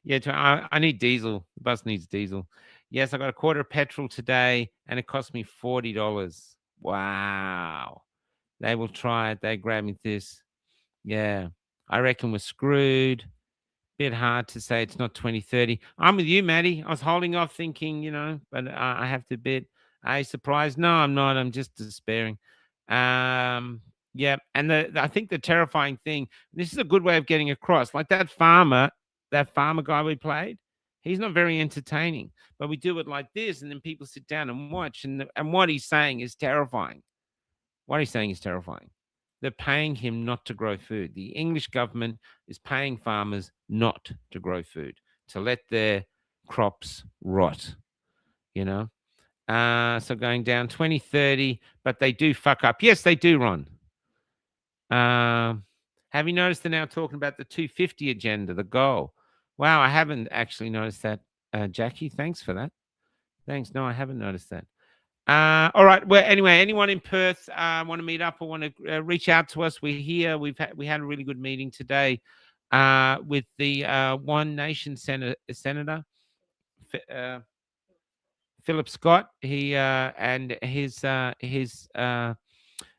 [SPEAKER 2] Yeah, I need diesel. The bus needs diesel. Yes, I got a quarter of petrol today, and it cost me $40. Wow. They will try it. They grab me this. Yeah. I reckon we're screwed. bit hard to say it's not 2030. I'm with you, Maddie. I was holding off thinking, but I have to admit, are you surprised? No, I'm not. I'm just despairing. Yeah, and I think the terrifying thing, this is a good way of getting across, like that farmer guy we played, he's not very entertaining, but we do it like this, and then people sit down and watch, and what he's saying is terrifying. What he's saying is terrifying. They're paying him not to grow food. The English government is paying farmers not to grow food, to let their crops rot, So going down 2030, but they do fuck up. Yes, they do, Ron. Have you noticed they're now talking about the 250 agenda, the goal? Wow, I haven't actually noticed that, Jackie. Thanks for that. Thanks. No, I haven't noticed that. All right. Well, anyway, anyone in Perth want to meet up or want to reach out to us? We're here. We had a really good meeting today with the One Nation Senator Philip Scott. He and his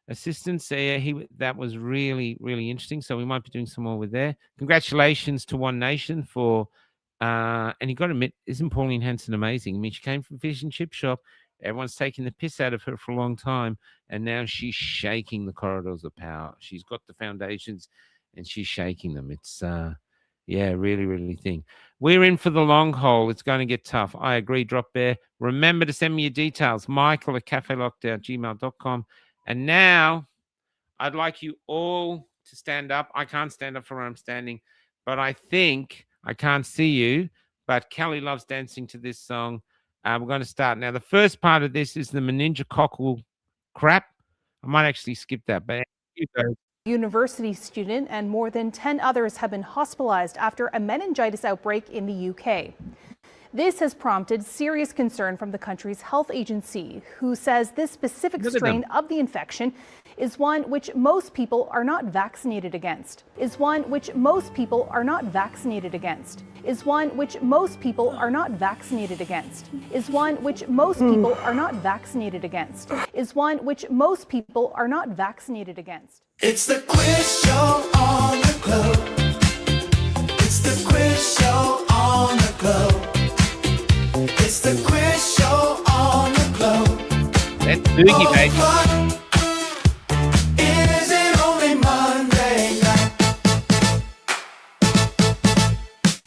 [SPEAKER 2] assistants. That was really, really interesting. So we might be doing some more with there. Congratulations to One Nation for. And you got to admit, isn't Pauline Hanson amazing? I mean, she came from Fish and Chip Shop. Everyone's taking the piss out of her for a long time, and now she's shaking the corridors of power. She's got the foundations, and she's shaking them. It's, really, really thing. We're in for the long haul. It's going to get tough. I agree, Drop Bear. Remember to send me your details, michael@cafelockdown@gmail.com. And now I'd like you all to stand up. I can't stand up from where I'm standing, but I think I can't see you, but Kelly loves dancing to this song. We're going to start now. The first part of this is the meningococcal crap. I might actually skip that, but you go.
[SPEAKER 6] University student and more than 10 others have been hospitalized after a meningitis outbreak in the UK. This has prompted serious concern from the country's health agency, who says this specific strain of the infection is one which most people are not vaccinated against. Is one which most people are not vaccinated against. Is one which most people are not vaccinated against. Is one which most people are not vaccinated against. Is one which most people are not vaccinated against.
[SPEAKER 1] It's the quiz show on the globe. It's the quiz show on the globe. It's the quiz show on the globe.
[SPEAKER 2] That's boogie, baby.
[SPEAKER 1] Is it only Monday night?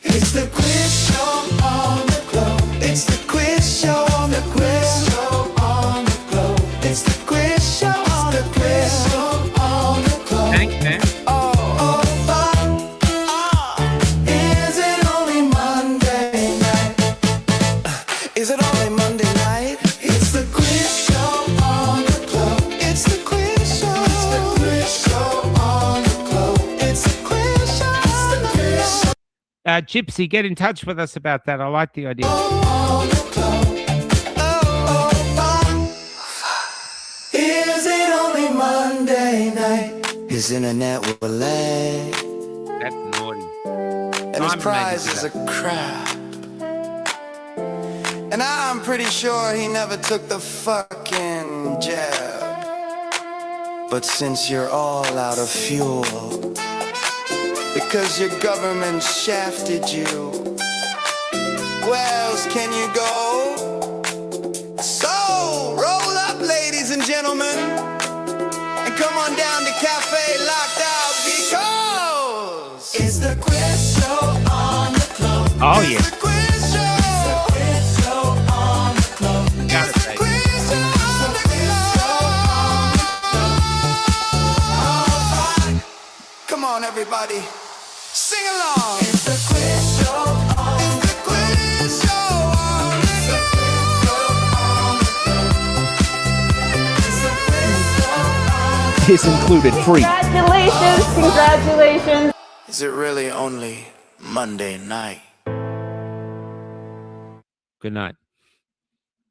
[SPEAKER 1] It's the quiz show on the globe. It's the quiz show on the quiz show on the globe. It's the quiz show on the quiz show on the globe.
[SPEAKER 2] Thanks, man.
[SPEAKER 1] Is it only Monday night? Is it only Monday night? It's the quiz show on the globe. It's the quiz show. It's the quiz show on the globe. It's the quiz show. It's the quiz show.
[SPEAKER 2] Gypsy, get in touch with us about that. I like the idea.
[SPEAKER 1] On the globe. Is it only Monday night? His internet will lag.
[SPEAKER 2] That's naughty.
[SPEAKER 1] And his prize is a crap. And I'm pretty sure he never took the fucking jab. But since you're all out of fuel, because your government shafted you, where else can you go? So roll up, ladies and gentlemen, and come on down to Cafe Locked Out, because it's the quiz show on the club.
[SPEAKER 2] Oh, yeah.
[SPEAKER 1] It's the quiz show. It's the quiz show on the club.
[SPEAKER 2] Got
[SPEAKER 1] It's
[SPEAKER 2] it,
[SPEAKER 1] the
[SPEAKER 2] baby.
[SPEAKER 1] quiz show on the club. Come on, everybody, sing along. It's the quiz show on the quiz show on the
[SPEAKER 7] This included free.
[SPEAKER 6] Congratulations, congratulations.
[SPEAKER 1] Is it really only Monday night?
[SPEAKER 2] Good night.